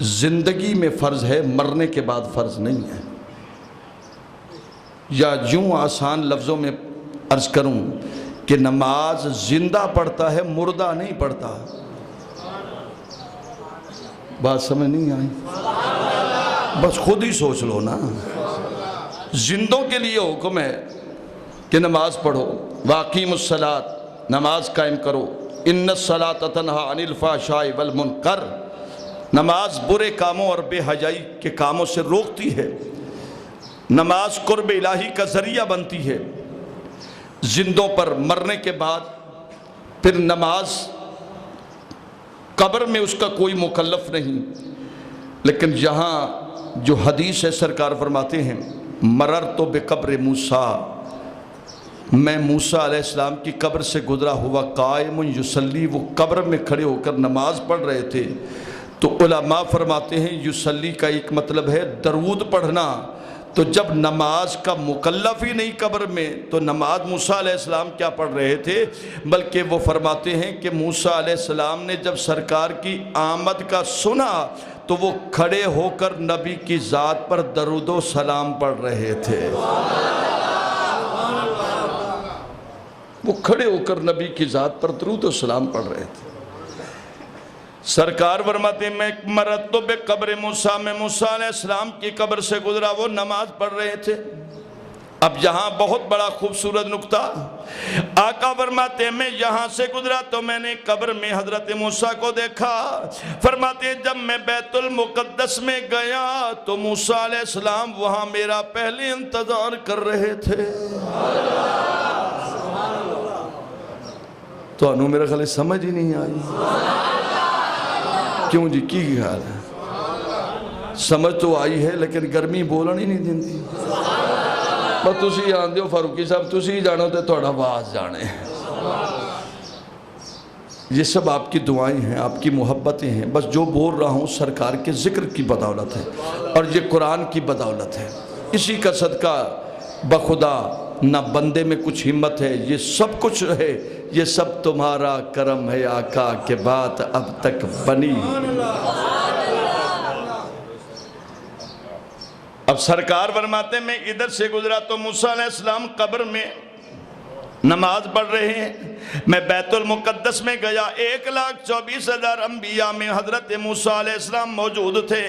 زندگی میں فرض ہے، مرنے کے بعد فرض نہیں ہے۔ یا یوں آسان لفظوں میں عرض کروں کہ نماز زندہ پڑھتا ہے، مردہ نہیں پڑھتا۔ بات سمجھ نہیں آئی؟ بس خود ہی سوچ لو نا۔ زندوں کے لیے حکم ہے کہ نماز پڑھو، واقیموا الصلاۃ، نماز قائم کرو، ان الصلاۃ تنہی عن الفحشاء والمنکر، نماز برے کاموں اور بے حیائی کے کاموں سے روکتی ہے، نماز قرب الہی کا ذریعہ بنتی ہے۔ زندوں پر مرنے کے بعد پھر نماز قبر میں اس کا کوئی مکلف نہیں، لیکن یہاں جو حدیث ہے سرکار فرماتے ہیں مررت بقبر موسیٰ، میں موسیٰ علیہ السلام کی قبر سے گزرا ہوا قائم یصلی، وہ قبر میں کھڑے ہو کر نماز پڑھ رہے تھے۔ تو علماء فرماتے ہیں یصلی کا ایک مطلب ہے درود پڑھنا، تو جب نماز کا مکلف ہی نہیں قبر میں تو نماز موسیٰ علیہ السلام کیا پڑھ رہے تھے؟ بلکہ وہ فرماتے ہیں کہ موسیٰ علیہ السلام نے جب سرکار کی آمد کا سنا تو وہ کھڑے ہو کر نبی کی ذات پر درود و سلام پڑھ رہے تھے۔ وہ کھڑے ہو کر نبی کی ذات پر درود و سلام پڑھ رہے تھے۔ سرکار فرماتے ہیں میں مررت بقبر موسیٰ، میں موسیٰ علیہ السلام کی قبر سے گزرا، وہ نماز پڑھ رہے تھے۔ اب یہاں بہت بڑا خوبصورت نکتہ، آقا فرماتے ہیں میں یہاں سے گزرا تو میں نے قبر میں حضرت موسیٰ کو دیکھا۔ فرماتے ہیں جب میں بیت المقدس میں گیا تو موسیٰ علیہ السلام وہاں میرا پہلے انتظار کر رہے تھے۔ تو انہوں میرا خیال سمجھ ہی نہیں آئی۔ کیوں جی کی حال ہے؟ سمجھ تو آئی ہے لیکن گرمی بولن ہی نہیں دیندی۔ بس تسی آن دیو فاروقی صاحب، تسی جانو تے تھوڑا آواز جانے۔ یہ سب آپ کی دعائیں ہیں، آپ کی محبتیں ہیں، بس جو بول رہا ہوں سرکار کے ذکر کی بدولت ہے اور یہ قرآن کی بدولت ہے۔ اسی کا صدقہ بخدا نہ بندے میں کچھ ہمت ہے، یہ سب کچھ ہے، یہ سب تمہارا کرم ہے آقا کہ بات اب تک بنی۔ اب سرکار فرماتے میں ادھر سے گزرا تو موسیٰ علیہ السلام قبر میں نماز پڑھ رہے ہیں، میں بیت المقدس میں گیا، 1,24,000 انبیاء میں حضرت موسیٰ علیہ السلام موجود تھے۔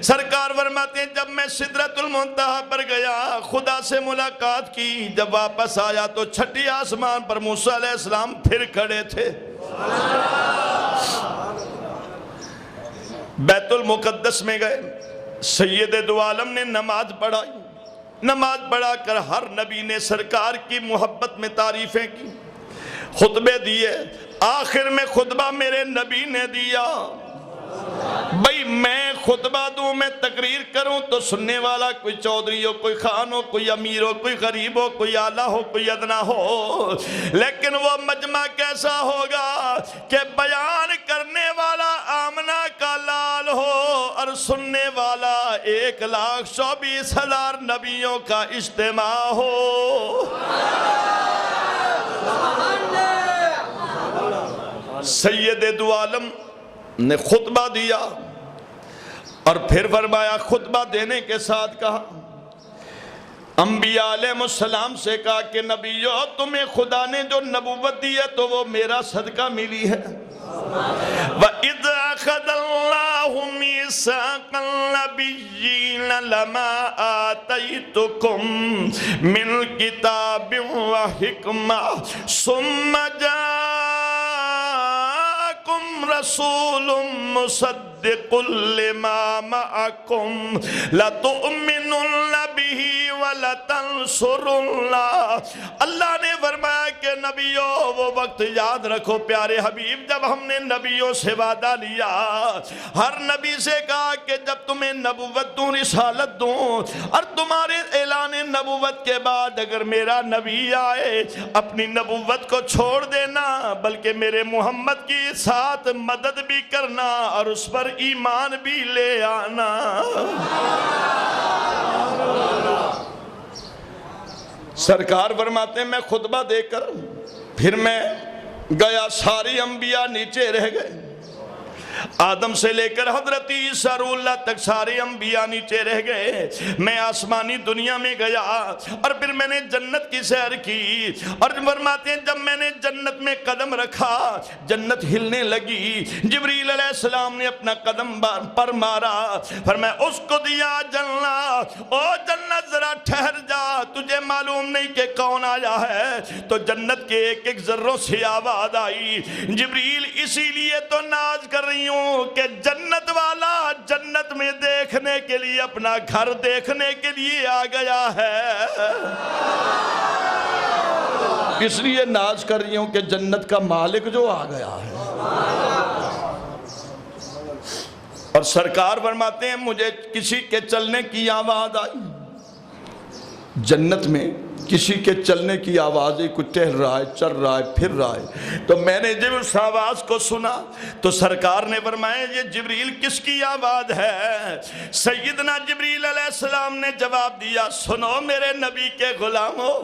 سرکار فرماتے ہیں جب میں سدرۃ المنتہا پر گیا خدا سے ملاقات کی، جب واپس آیا تو چھٹی آسمان پر موسیٰ علیہ السلام پھر کھڑے تھے۔ بیت المقدس میں گئے، سید دو عالم نے نماز پڑھائی، نماز پڑھا کر ہر نبی نے سرکار کی محبت میں تعریفیں کی، خطبے دیے، آخر میں خطبہ میرے نبی نے دیا۔ بھئی میں خطبہ دوں، میں تقریر کروں تو سننے والا کوئی چودھری ہو، کوئی خان ہو، کوئی امیر ہو، کوئی غریب ہو، کوئی اعلیٰ ہو، کوئی ادنا ہو، لیکن وہ مجمع کیسا ہوگا کہ بیان کرنے والا آمنہ کا لال ہو اور سننے والا 1,24,000 نبیوں کا اجتماع ہو۔ سید دو عالم نے خطبہ دیا اور پھر فرمایا، خطبہ دینے کے ساتھ کہا، انبیاء علیہ السلام سے کہا کہ نبیو تمہیں خدا نے جو نبوت دی ہے تو وہ میرا صدقہ ملی ہے۔ وَإِذْ أَخَذَ اللَّهُ مِيثَاقَ النَّبِيِّينَ لَمَا آتَيْتُكُم مِّنْ كِتَابٍ وَحِكْمَةٍ ثُمَّ رسول مصدق لما معكم لتؤمنن به لتنصر اللہ، اللہ نے فرمایا کہ نبیوں وہ وقت یاد رکھو پیارے حبیب جب ہم نے نبیوں سے وعدہ لیا، ہر نبی سے کہا کہ جب تمہیں نبوت دوں، رسالت دوں، اور تمہارے اعلان نبوت کے بعد اگر میرا نبی آئے اپنی نبوت کو چھوڑ دینا، بلکہ میرے محمد کی ساتھ مدد بھی کرنا اور اس پر ایمان بھی لے آنا۔ سرکار فرماتے ہیں میں خطبہ دے کر پھر میں گیا، ساری انبیاء نیچے رہ گئے، آدم سے لے کر حضرت عیسیٰ روح اللہ تک سارے انبیاء نیچے رہ گئے، میں آسمانی دنیا میں گیا اور پھر میں نے جنت کی سیر کی، اور فرماتے ہیں جب میں نے جنت میں قدم رکھا جنت ہلنے لگی، جبریل علیہ السلام نے اپنا قدم پر مارا، فرمایا اس کو دیا جلنا، او جنت ذرا ٹھہر جا، تجھے معلوم نہیں کہ کون آیا ہے، تو جنت کے ایک ایک ذروں سے آواز آئی، جبریل اسی لیے تو ناز کر رہی ہوں کہ جنت والا جنت میں دیکھنے کے لیے اپنا گھر دیکھنے کے لیے آ گیا ہے، اس لیے ناز کر رہی ہوں کہ جنت کا مالک جو آ گیا ہے۔ اور سرکار فرماتے ہیں مجھے کسی کے چلنے کی آواز آئی، جنت میں کسی کے چلنے کی آواز ہے، کوئی ٹہل رہا ہے، چل رہا ہے، پھر رہا ہے، تو میں نے جب اس آواز کو سنا تو سرکار نے فرمایا یہ جبریل کس کی آواز ہے؟ سیدنا جبریل علیہ السلام نے جواب دیا سنو میرے نبی کے غلاموں،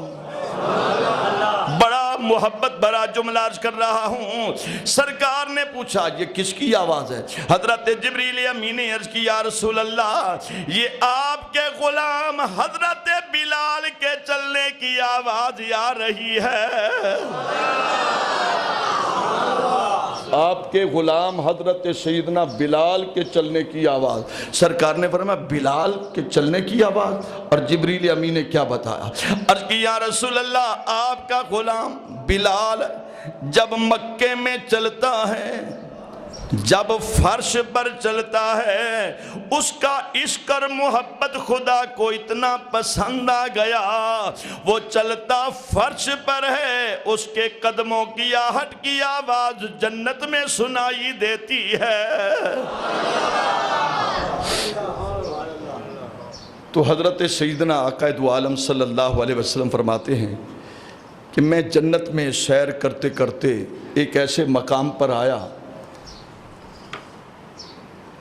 بڑا محبت بڑا جملہ عرض کر رہا ہوں۔ سرکار نے پوچھا یہ کس کی آواز ہے؟ حضرت جبریل امین نے عرض کی یا رسول اللہ یہ آپ کے غلام حضرت بلال کے چلنے کی آواز آ رہی ہے۔ آپ کے غلام حضرت سیدنا بلال کے چلنے کی آواز، سرکار نے فرمایا بلال کے چلنے کی آواز، اور جبریل امین نے کیا بتایا؟ عرض کی یا رسول اللہ آپ کا غلام بلال جب مکے میں چلتا ہے، جب فرش پر چلتا ہے، اس کا عشق اور محبت خدا کو اتنا پسند آ گیا، وہ چلتا فرش پر ہے، اس کے قدموں کی آہٹ کی آواز جنت میں سنائی دیتی ہے۔ تو حضرت سیدنا آقا دو عالم صلی اللہ علیہ وسلم فرماتے ہیں کہ میں جنت میں سیر کرتے کرتے ایک ایسے مقام پر آیا،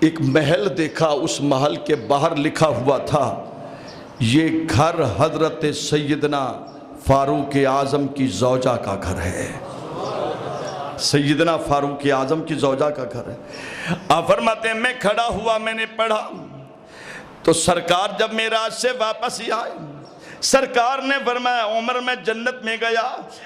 ایک محل دیکھا، اس محل کے باہر لکھا ہوا تھا یہ گھر حضرت سیدنا فاروق اعظم کی زوجہ کا گھر ہے، سیدنا فاروق اعظم کی زوجہ کا گھر ہے۔ آپ فرماتے ہیں میں کھڑا ہوا، میں نے پڑھا تو سرکار جب معراج سے واپس ہی آئے، سرکار نے فرمایا عمر میں جنت میں گیا،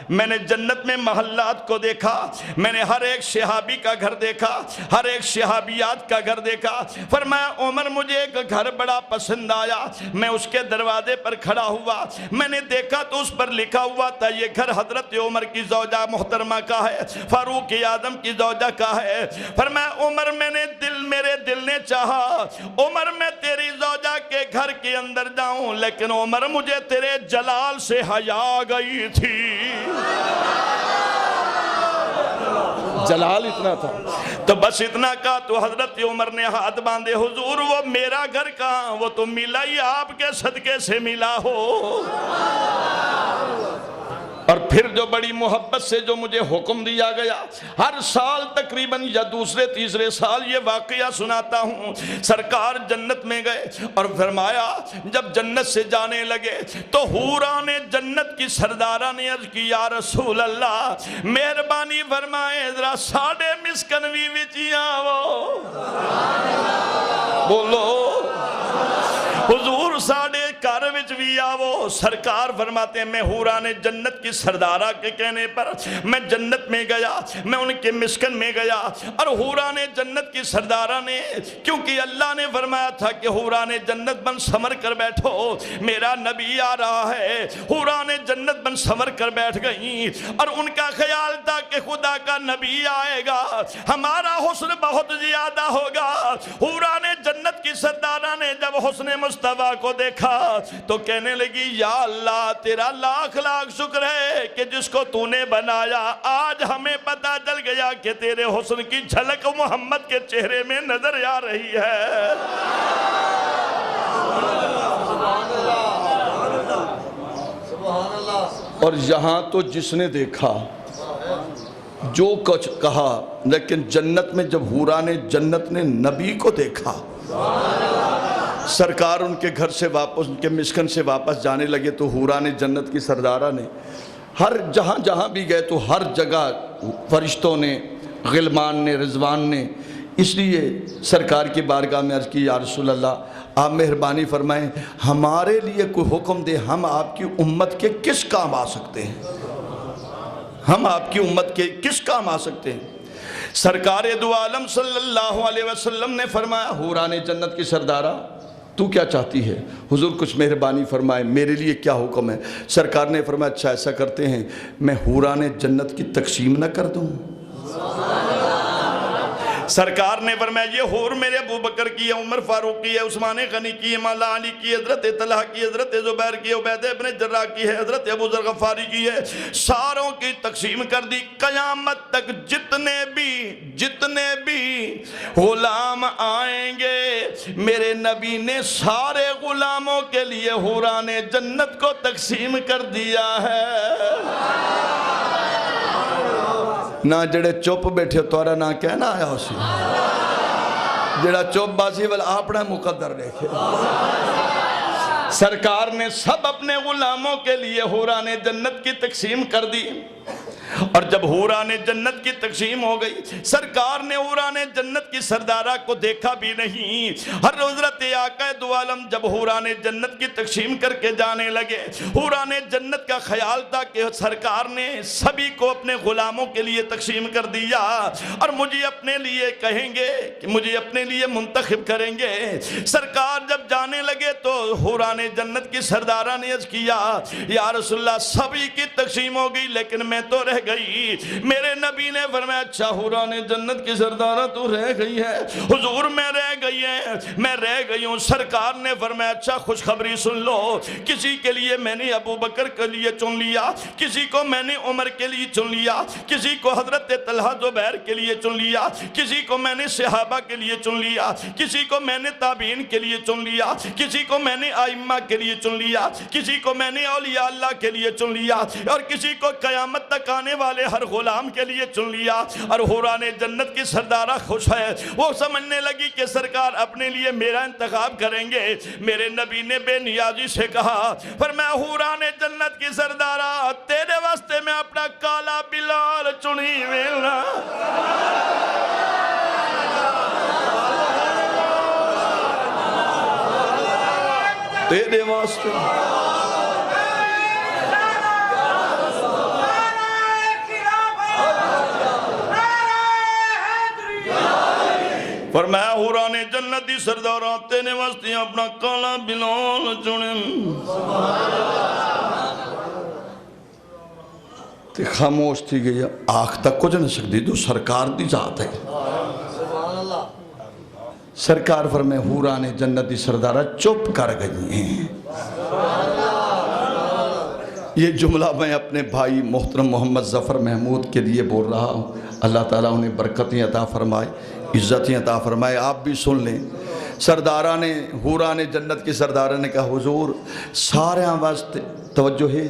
میں نے جنت میں محلات کو دیکھا، میں نے ہر ایک صحابی کا گھر دیکھا، ہر ایک صحابیات کا گھر دیکھا، فرمایا عمر مجھے ایک گھر بڑا پسند آیا، میں اس کے دروازے پر کھڑا ہوا، میں نے دیکھا تو اس پر لکھا ہوا تھا یہ گھر حضرت عمر کی زوجہ محترمہ کا ہے، فاروق اعظم کی زوجہ کا ہے۔ فرمایا عمر میرے دل نے چاہا عمر میں تیری زوجہ کے گھر کے اندر جاؤں، لیکن عمر مجھے تیرے جلال سے حیا گئی تھی، جلال اتنا تھا، تو بس اتنا کہا تو حضرت عمر نے ہاتھ باندھے حضور وہ میرا گھر کہاں، وہ تو ملا ہی آپ کے صدقے سے ملا ہو۔ اور پھر جو بڑی محبت سے جو مجھے حکم دیا گیا، ہر سال تقریباً یا دوسرے تیسرے سال یہ واقعہ سناتا ہوں، سرکار جنت میں گئے اور فرمایا جب جنت سے جانے لگے تو حوران جنت کی سردارہ نے عرض کی یا رسول اللہ مہربانی فرمائے ذرا ساڑھے مسکنوی وچی آو، بولو حضور ساڑھے گھر وچ بھی آو۔ سرکار فرماتے ہیں میں حوران جنت کی سردارہ کے کہنے پر میں جنت میں گیا، میں ان کے مسکن میں گیا، اور حوران جنت کی سردارہ نے، کیونکہ اللہ نے فرمایا تھا کہ حوران جنت بن سمر کر بیٹھو میرا نبی آ رہا ہے، حوران جنت بن سمر کر بیٹھ گئیں، اور ان کا خیال تھا کہ خدا کا نبی آئے گا، ہمارا حسن بہت زیادہ ہوگا۔ حوران جنت کی سردارہ نے جب حسن مصطفیٰ کو دیکھا تو کہنے لگی یا اللہ تیرا لاکھ لاکھ شکر ہے کہ جس کو تو نے بنایا آج ہمیں پتہ چل گیا کہ تیرے حسن کی جھلک محمد کے چہرے میں نظر آ رہی ہے۔ اور یہاں تو جس نے دیکھا جو کچھ کہا، لیکن جنت میں جب حوران جنت نے نبی کو دیکھا، سرکار ان کے گھر سے واپس، ان کے مسکن سے واپس جانے لگے تو حوران جنت کی سردارہ نے ہر جہاں جہاں بھی گئے تو ہر جگہ فرشتوں نے، غلمان نے، رضوان نے اس لیے سرکار کی بارگاہ میں عرض کی یا رسول اللہ آپ مہربانی فرمائیں ہمارے لیے کوئی حکم دے، ہم آپ کی امت کے کس کام آ سکتے ہیں، ہم آپ کی امت کے کس کام آ سکتے ہیں۔ سرکار دو عالم صلی اللہ علیہ وسلم نے فرمایا حوران جنت کی سردارہ تو کیا چاہتی ہے؟ حضور کچھ مہربانی فرمائے، میرے لیے کیا حکم ہے؟ سرکار نے فرمایا اچھا ایسا کرتے ہیں میں حوران جنت کی تقسیم نہ کر دوں؟ سرکار نے فرمایا یہ حور میرے ابو بکر کی ہے، عمر فاروق کی ہے، عثمان غنی کی ہے، مولا علی کی ہے، حضرت طلحہ کی ہے، حضرت زبیر کی ہے، عبید ابن جراح کی ہے، حضرت ابو ذر غفاری کی ہے، ساروں کی تقسیم کر دی۔ قیامت تک جتنے بھی غلام آئیں گے میرے نبی نے سارے غلاموں کے لیے حوران جنت کو تقسیم کر دیا ہے۔ نہ جڑے چپ بیٹھے تورا نہ کہنا آیا اسی جڑا چپ باسی والا اپنا مقدر دیکھے۔ سرکار نے سب اپنے غلاموں کے لیے حوران جنت کی تقسیم کر دی، اور جب حوران جنت کی تقسیم ہو گئی سرکار نے حوران جنت کی سردارہ کو دیکھا بھی نہیں۔ ہر حضرت آقا دو عالم جب حوران جنت کی تقسیم کر کے جانے لگے حوران جنت کا خیال تھا کہ سرکار نے سبھی کو اپنے غلاموں کے لیے تقسیم کر دیا اور مجھے اپنے لیے کہیں گے کہ مجھے اپنے لیے منتخب کریں گے۔ سرکار جب جانے لگے تو حوران جنت کی سردارہ نے عرض کیا یا رسول اللہ سبھی کی تقسیم ہو گئی لیکن میں تو رہ گئی۔ میرے نبی نے فرمایا اچھا حوران جنت کی سردارہ تو رہ گئی ہے؟ حضور میں رہ گئی ہوں۔ سرکار نے فرمایا اچھا خوشخبری سن لو، کسی کے لیے میں نے ابو بکر کے لیے چن لیا، کسی کو میں نے عمر کے لیے چن لیا، کسی کو حضرت طلحہ زبیر کے لیے چن لیا، کسی کو میں نے صحابہ کے لیے چن لیا، کسی کو میں نے تابعین کے لیے چن لیا، کسی کو میں نے ائمہ کے لیے چن لیا، کسی کو میں نے اولیاء اللہ کے لیے چن لیا، اور کسی کو قیامت تک آنے والے ہر غلام کے لیے چن لیا۔ اور حوران جنت کی سردارہ خوش ہے، وہ سمجھنے لگی کہ سرکار اپنے لیے میرا انتخاب کریں گے۔ میرے نبی نے بے نیازی سے کہا فرمایا حوران جنت کی سردارہ تیرے واسطے میں اپنا کالا بلال چنی ویلا۔ تیرے واسطے فرمایا حوران جنتی سردارہ تیرے واسطے اپنا کالا بلال چنے۔ تے خاموش تھی گئی آنکھ تک کچھ نہ سکتی تو سرکار دی ذات ہے۔ سرکار فرمائے حوران جنتی سردارہ چپ کر گئی ہیں۔ یہ جملہ میں اپنے بھائی محترم محمد ظفر محمود کے لیے بول رہا ہوں، اللہ تعالیٰ انہیں برکتیں عطا فرمائے، عزتیں عطا فرمائے۔ آپ بھی سن لیں۔ سردارہ نے حوران جنت کی سردارہ نے کہا حضور سارے واسطے توجہ ہے،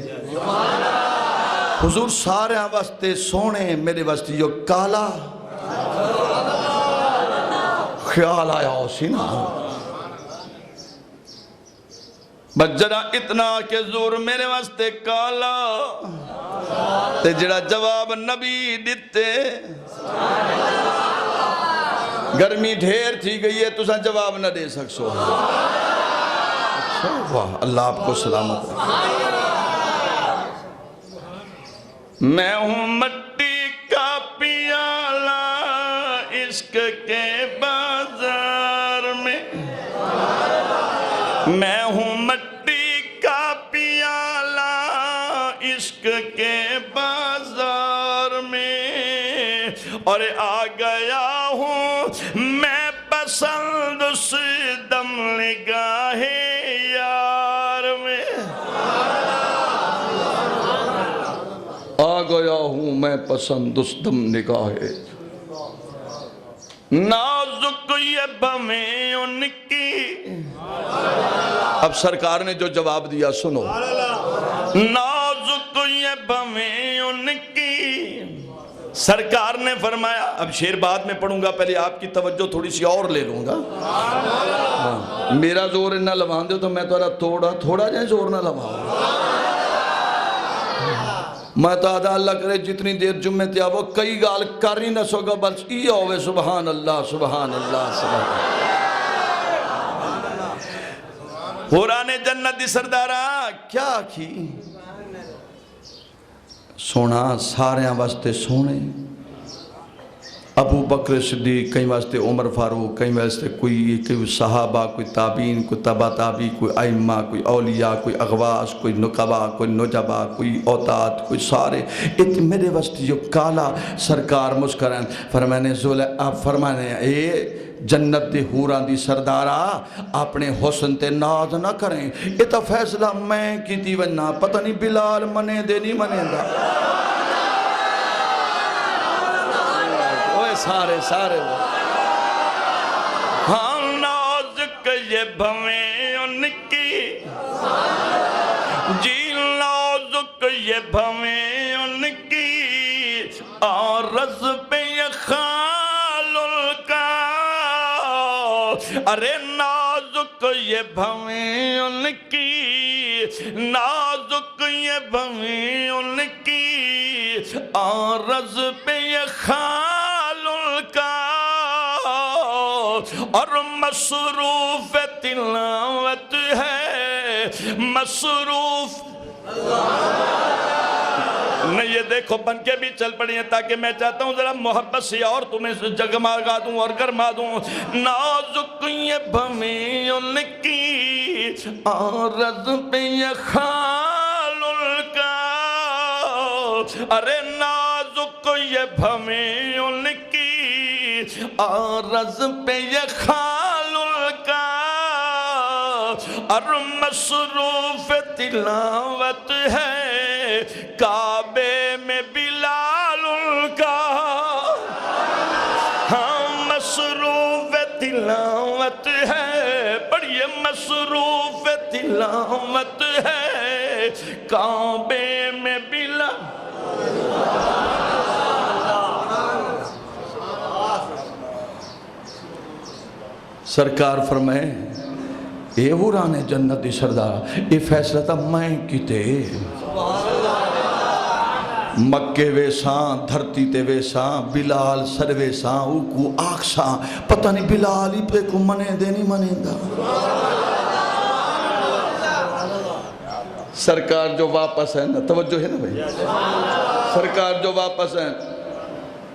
حضور سارے واسطے سونے میرے واسطے جو کالا خیال آیا اسی نا بجرا اتنا کہ زور میرے واسطے کالا تے جڑا جواب نبی دیتے گرمی ڈھیر تھی گئی ہے تسا جواب نہ دے سکسو۔ واہ اللہ آپ کو سلامت رکھے۔ میں ہوں مٹی کا پیالہ عشق کے بازار میں، میں ہوں مٹی کا پیالہ عشق کے بازار میں، اور آ گیا ہوں میں بس پسند اس دم نگاہ یار میں آ گیا ہوں میں پسند اس دم نگاہ نازک یہ بمیں ان کی اب سرکار نے جو جواب دیا سنو نازک یہ بمیں ان کی سرکار نے فرمایا اب شعر بعد میں پڑھوں گا پہلے آپ کی توجہ تھوڑی سی اور لے لوں گا میرا زور نہ لوان دے تو میں تھوڑا جائیں زور نہ لوان میں تو آدھا اللہ کرے جتنی دیر جمعے تھی وہ کئی گال کر ہی نہ سوگا بس یہ ہوئے سبحان اللہ سبحان اللہ سبحان اللہ حوران جنت دی سردارہ کیا کی سونا ساریاں واسطے سونے ابو بکر صدیق کئی واسطے عمر فاروق کئی واسطے کوئی صحابہ کوئی تابعین کوئی تبع تابعی کوئی ائمہ کوئی اولیاء کوئی اغواس کوئی نقبہ کوئی نجبہ کوئی اوتاد کوئی سارے میرے واسطے جو کالا سرکار مسکرین فرمانے اے جنت دی حوران دی سردارہ اپنے حسن تے ناز نہ کریں یہ تو فیصلہ میں کی تھی ونہ پتہ نہیں بلال منے دے نہیں منے دا سارے ہاں نازک یہ بھویں ان کی جی نازک یہ بھویں ان کی عرض پہ یہ خال کا ارے نازک یہ بھویں ان کی نازک یہ بھویں ان کی عرض پہ یہ خال اور مصروف تلاوت ہے مصروف نہیں یہ دیکھو بن کے بھی چل پڑی ہیں تاکہ میں چاہتا ہوں ذرا محبت سے اور تمہیں جگمگا دوں اور گرما دوں نازک یہ بھویں ان کی عرض پہ یہ خال کا ارے نازک یہ بھویں ان کی عرض پہ یہ خال کا اور مصروف تلاوت ہے کعبے میں بلال کا ہاں مصروف تلاوت ہے پڑھئے مصروف تلاوت ہے کعبے میں بلال سرکار فرمائے اے حوران جنت دی سردار یہ فیصلہ تھا میں کیتے مکے ویساں دھرتی تے ویساں بلال سر ویساں اوکو آکساں پتہ نہیں بلال ہی پہ کو منے دے نہیں منے دا سرکار جو واپس ہے نا توجہ ہے نا بھائی سرکار جو واپس ہے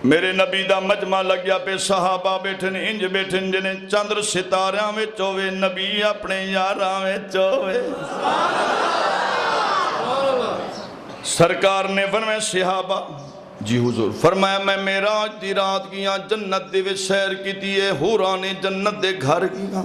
میرے نبی دا مجمع لگیا پہ صحابہ بیٹھن انج بیٹھن جنہیں چندر ستاریاں میں چوے نبی اپنے یاراں میں چوے سرکار نے فرمایا صحابہ جی حضور فرمایا میں معراج دی رات گیا جنت دے وچ سیر کیتی ہے حوران جنت دے گھر گیا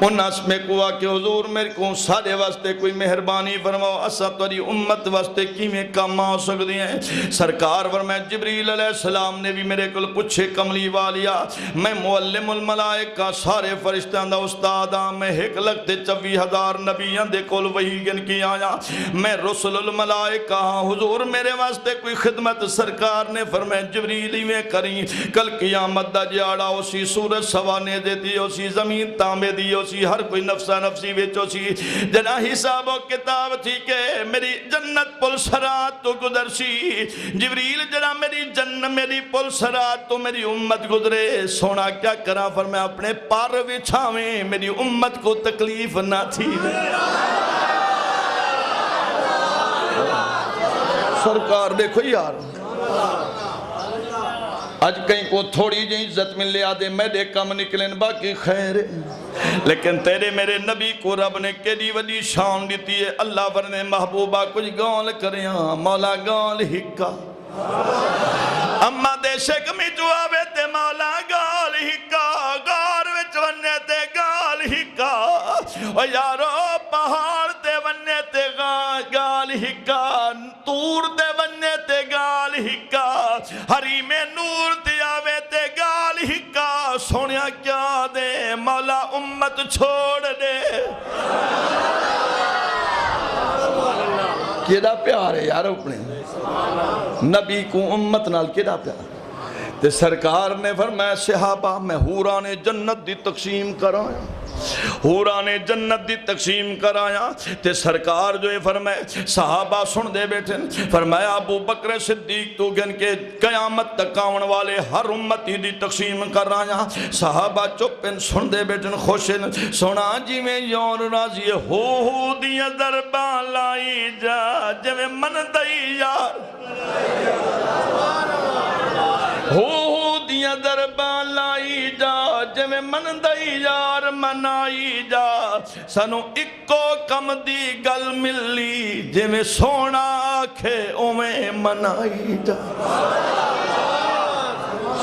انہاں میں کو آ کے حضور میرے کو سارے واسطے کوئی مہربانی فرماؤ اسا تیری امت واسطے کیویں کام آ سکدی ہیں سرکار فرمایا جبریل علیہ السلام نے بھی میرے کول پوچھے کملی والیا میں معلم الملائکہ سارے فرشتیاں دا استاد ہاں میں 1,24,000 نبیاں دے کول وحی گن کی آیا میں رسول الملائکہ حضور میرے واسطے کوئی خدمت سرکار نے فرمایا جبریل میں کریں کل قیامت دا جاڑا اسی سورج سوانے دیتی اسی زمین تانبے دی اسی ہر کوئی نفسہ نفسی ویچو سی جنا حساب و کتاب تھی کہ میری جنت پل سرات تو گزر سی جبریل جنا میری پل سرات تو میری امت گزرے سونا کیا کرا فرمایا اپنے پار وچھاویں میری امت کو تکلیف نہ تھی سرکار دیکھو یار آج کہیں کو تھوڑی جی عزت مل لے آدھے میں دے کم نکلیں باقی خیر لیکن تیرے میرے نبی کو رب نے کیلی وڈی شان دیتی ہے اللہ ورنے محبوبہ کچھ گال کریں مولا گال ہکا اما دے شک میں جو آوے تے مولا گال ہکا گار وچ او یارو پہاڑ تے وننے تے گال ہکا تور تے وننے تے گال ہکا حریم نور تے آوے تے گال ہکا سونیا کیا دے مولا امت چھوڑ دے کیڑا پیار ہے یار اپنے نبی کو امت نال کیڑا پیار تے سرکار نے فرمایا صحابہ میں حوران جنت دی تقسیم کرایا حوران جنت دی تقسیم کرایا تے سرکار جو فرمائے صحابہ سن دے بیٹھے فرمایا ابو بکر صدیق تو گن کے قیامت تک آون والے ہر امتی دی تقسیم کرایا صحابہ چپن سن دے بیٹھے خوشن سنا جی میں یور راضی ہو دیا دربان لائی جا جی میں من دائی یار ہو دیا دربان لائی جا جی میں من دائی یار منائی جا سنو اکو کم دی گل ملی جی میں سونا آکھے اویں منائی جا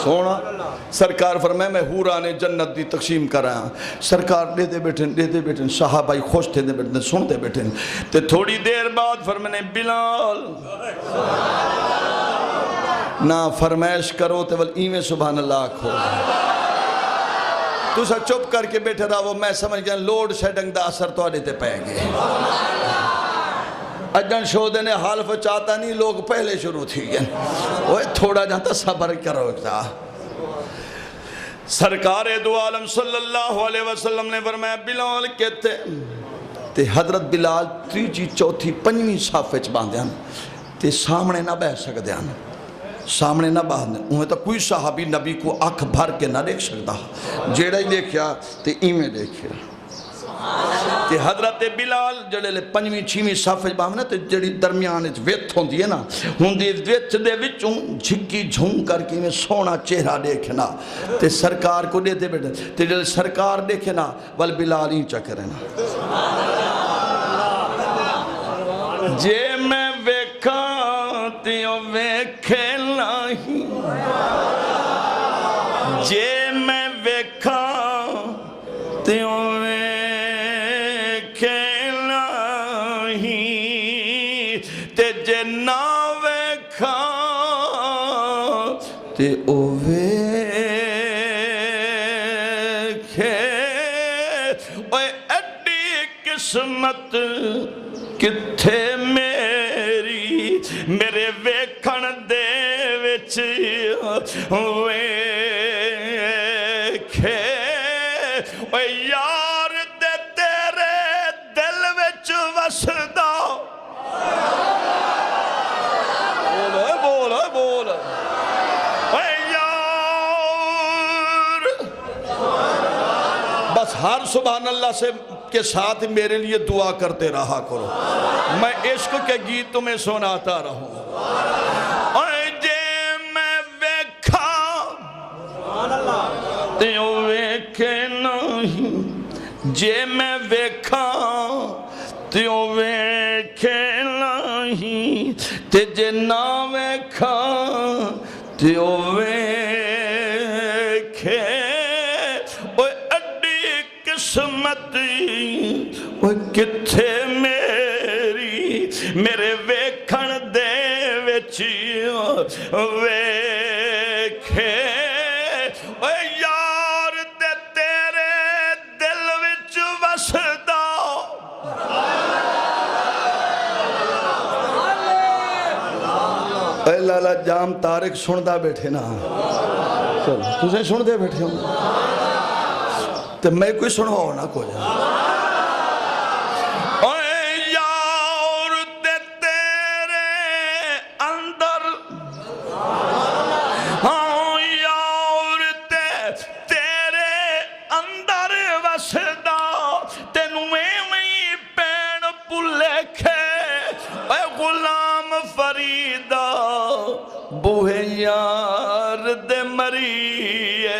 سونا سرکار فرمائے میں حوران جنت دی تقسیم کر رہا ہوں سرکار دے دے بیٹھن صحابہ خوش تھے دے بیٹھن سن دے بیٹھن تے تھوڑی دیر بعد فرمائے بلال نہ فرمائش کرو تے ول ایویں سبحان اللہ کھو تو سا چپ کر کے بیٹھے رہا وہ میں سمجھ گیا لوڈ شیڈنگ دا اثر تو آنے تے پائیں گے اجن شو دینے حالف چاہتا نہیں لوگ پہلے شروع تھی گئے وہ تھوڑا جانتا صبر کرو تا سرکار دو عالم صلی اللہ علیہ وسلم نے فرمایا بلال کہتے تے حضرت بلال تیجی چوتھی پنجویں صافے چ باندھے ہیں تے سامنے نہ بہ سکتے ہیں سامنے نہ باندھے انہیں تو کوئی صحابی نبی کو آنکھ بھر کے نہ دیکھ سکتا جیڑا ہی دیکھیا تے ایمیں دیکھیا تے حضرت بلال جڑے لے پنجویں چھویں صافے باندھے تے جڑی درمیان ویت ہوندی ہے نا ہوندی ویت دے وچوں جھکی جھون کر کے میں سونا چہرہ دیکھنا تے سرکار کو دیتے بیٹھے تے جڑے سرکار دیکھنا ول بلال ہی چکرنا جے میں ویکھا تیوں ویکھے نہیں جے میں ویکھا تیوں ویکھے نہیں تے جے نہ ویکھا تے او ویکھے اوے ایڈی قسمت کتھے میری میرے ویکھن دے وچ ویکھے اوے یار دے تیرے دل وچ وسدا بول بول اوے یار بس ہر سبحان اللہ سے کے ساتھ میرے لیے دعا کرتے رہا کرو میں عشق کے گیت تمہیں سناتا رہوں اے جے میں ویکھا تیوں ویکھے نہیں جے میں ویکھا تیوں ویکھے نہیں تے جے نہ ویکھا تیوں ویکھے اوے اڈی قسمت اوے کتھے میری میرے ویکھن دے وچ ویکھے اوے یار دے تیرے دل وچ وسدا اے لالا جام تارک سندا بیٹھے نا چل تسے سن دے بیٹھے ہوں تو میں کوئی سنواؤ نہ کوئی بوہے یار دے مریے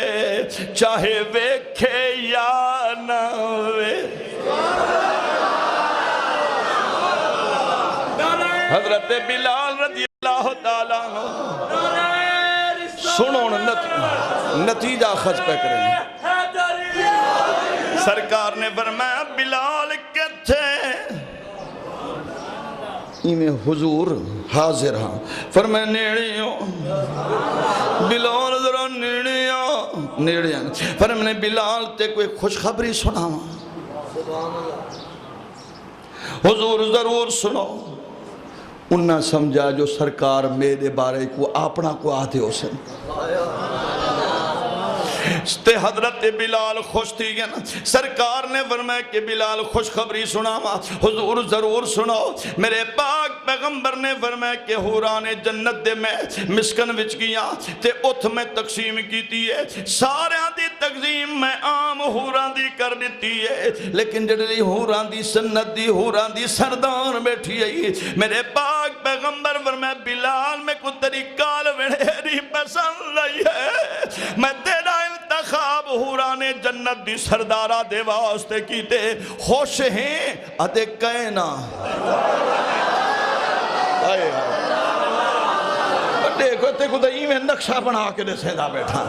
چاہے ویکھے یا نہ وے حضرت بلال رضی اللہ تعالیٰ سنو نتیجہ خرچ پہ کریں سرکار نے فرمایا بلال کہتے میں حضور حاضر ہاں فرمایا نیڑے ہو بلال ذرا نیڑے آن فرمایا بلال تے کوئی خوشخبری سنا حضور ضرور سنو انہاں سمجھا جو سرکار میرے بارے کو اپنا کو آتے ہو سن تے حضرت بلال خوش تھی گیا نا سرکار نے فرمایا کہ بلال خوشخبری سناوا حضور ضرور سنو میرے پاک پیغمبر نے فرمایا کہ حوران جنت دے میں مسکن وچ گیا تے اتھ میں تقسیم کیتی ہے سارے دی تقسیم میں عام حوران دی کر دیتی ہے لیکن جڑی حوران دی سنت دی حوران دی سردار بیٹھی ہے میرے پاک پیغمبر فرمایا بلال میں کو طریقہ لوڑی پسند آئی ہے میں تیرا انتخاب حوران جنت دی سردارہ دے واسطے کیتے خوش ہیں ادھے کہنا آئے دیکھو تے کو دائی میں نقشہ بنا کے دے سیدہ بیٹھا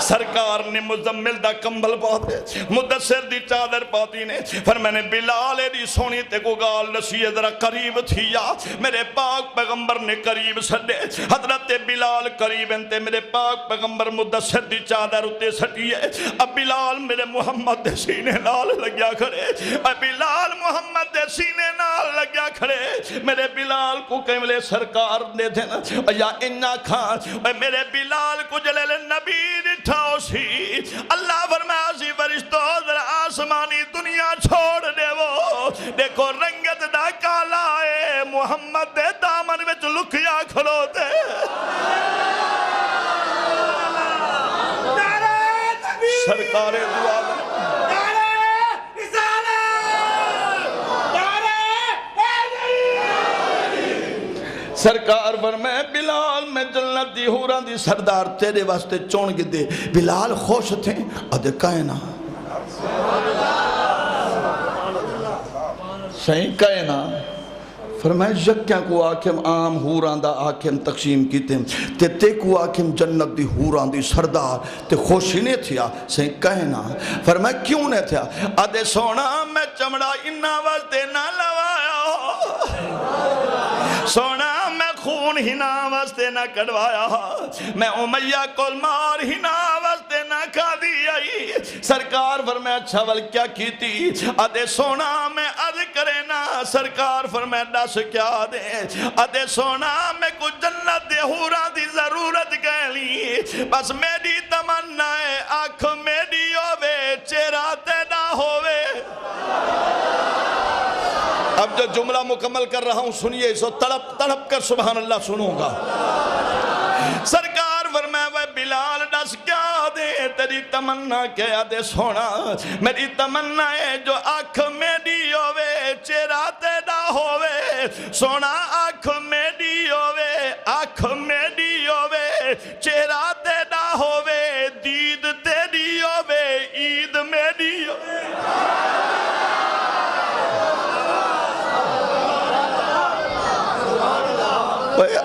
سرکار نے مزمل دا کمبل پاتے مدثر دی چادر پاتی نے فرمانے بلال دی سونی تے کو گال نسی ذرا قریب تھیا میرے پاک پیغمبر نے قریب سڑے حضرت بلال قریب انتے میرے پاک پیغمبر مدثر دی چادر اتے سٹی ہے اب بلال میرے محمد دے سینے نال لگیا کھڑے اب بلال محمد دے سینے نال لگیا کھڑے میرے بلال کو کملے سرکار دے دے یا انہا کھان میرے بلال کو جلیل نبی اٹھاؤ سی اللہ فرمایا سی فرشتو در آسمانی دنیا چھوڑ دے وہ دیکھو رنگت دا کالا ہے محمد دے دامن وچ لکھیا کھلو دے سرکار دعا سرکار فرمائے بلال میں جنت دی حوران دی سردار تیرے واسطے چون کے دے بلال خوش تھے ادھے کہنا صحیح کہنا فرمائے یکیاں کو آکھم عام حوران دا آکھم تقسیم کیتے تے کو آکھم جنت دی حوران دی سردار تے خوشی نہیں تھیا صحیح کہنا فرمائے کیوں نہیں تھیا ادھے سونا میں چمڑا انہا واسطے نہ لوایا سونا خون ہی نہ واسطے نہ کڑوایا میں امیہ کول مار ہی نہ واسطے نہ کھا دیا سرکار فرمایا اچھا ول کیا کیتی ادھے سونا میں اد کرے نا سرکار فرمایا دس کیا دے ادھے سونا میں کچھ جنت دے حورا دی ضرورت کہلی بس میری تمنا ہے آنکھ میری ہووے چہرہ تیرا ہووے اب جو جملہ مکمل کر رہا ہوں سنیے اسو تڑپ کر سبحان اللہ سنوں گا سرکار فرمایا وہ بلال دس کیا دے تیری تمنا کیا دے سونا میری تمنا ہے جو آنکھ میری ہووے چہرہ تیرا ہووے سونا آنکھ میری ہووے چہرہ تیرا ہووے دید تیری ہووے عید میری ہووے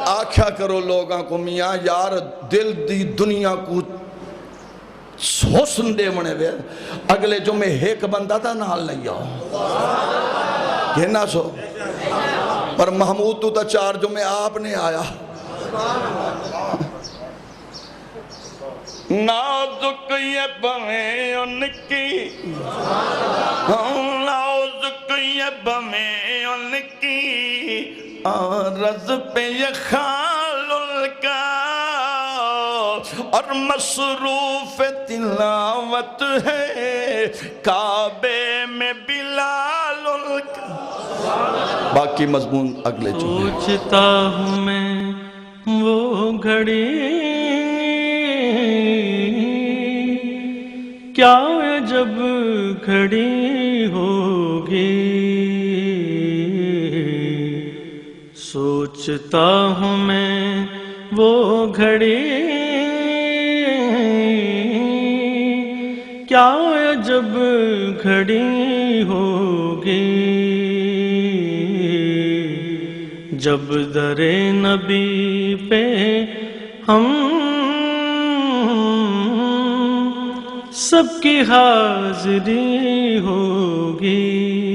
آکھیا کرو لوگاں کو میاں یار دل دی دنیا کو حسن دے منے وے اگلے جو میں ایک بندہ تھا نال لیا کہنا سو پر محمود تو تا چار جو میں آپ نے آیا نازک یہ بمیں ان کی نازک یہ بمیں ان کی رز پہ یہ خال کا اور مصروف تلاوت ہے کعبے میں بلال کا باقی مضمون اگلے چلے سوچتا ہوں میں وہ گھڑی کیا جب گھڑی ہوگی سوچتا ہوں میں وہ گھڑی کیا جب گھڑی ہوگی جب در نبی پہ ہم سب کی حاضری ہوگی.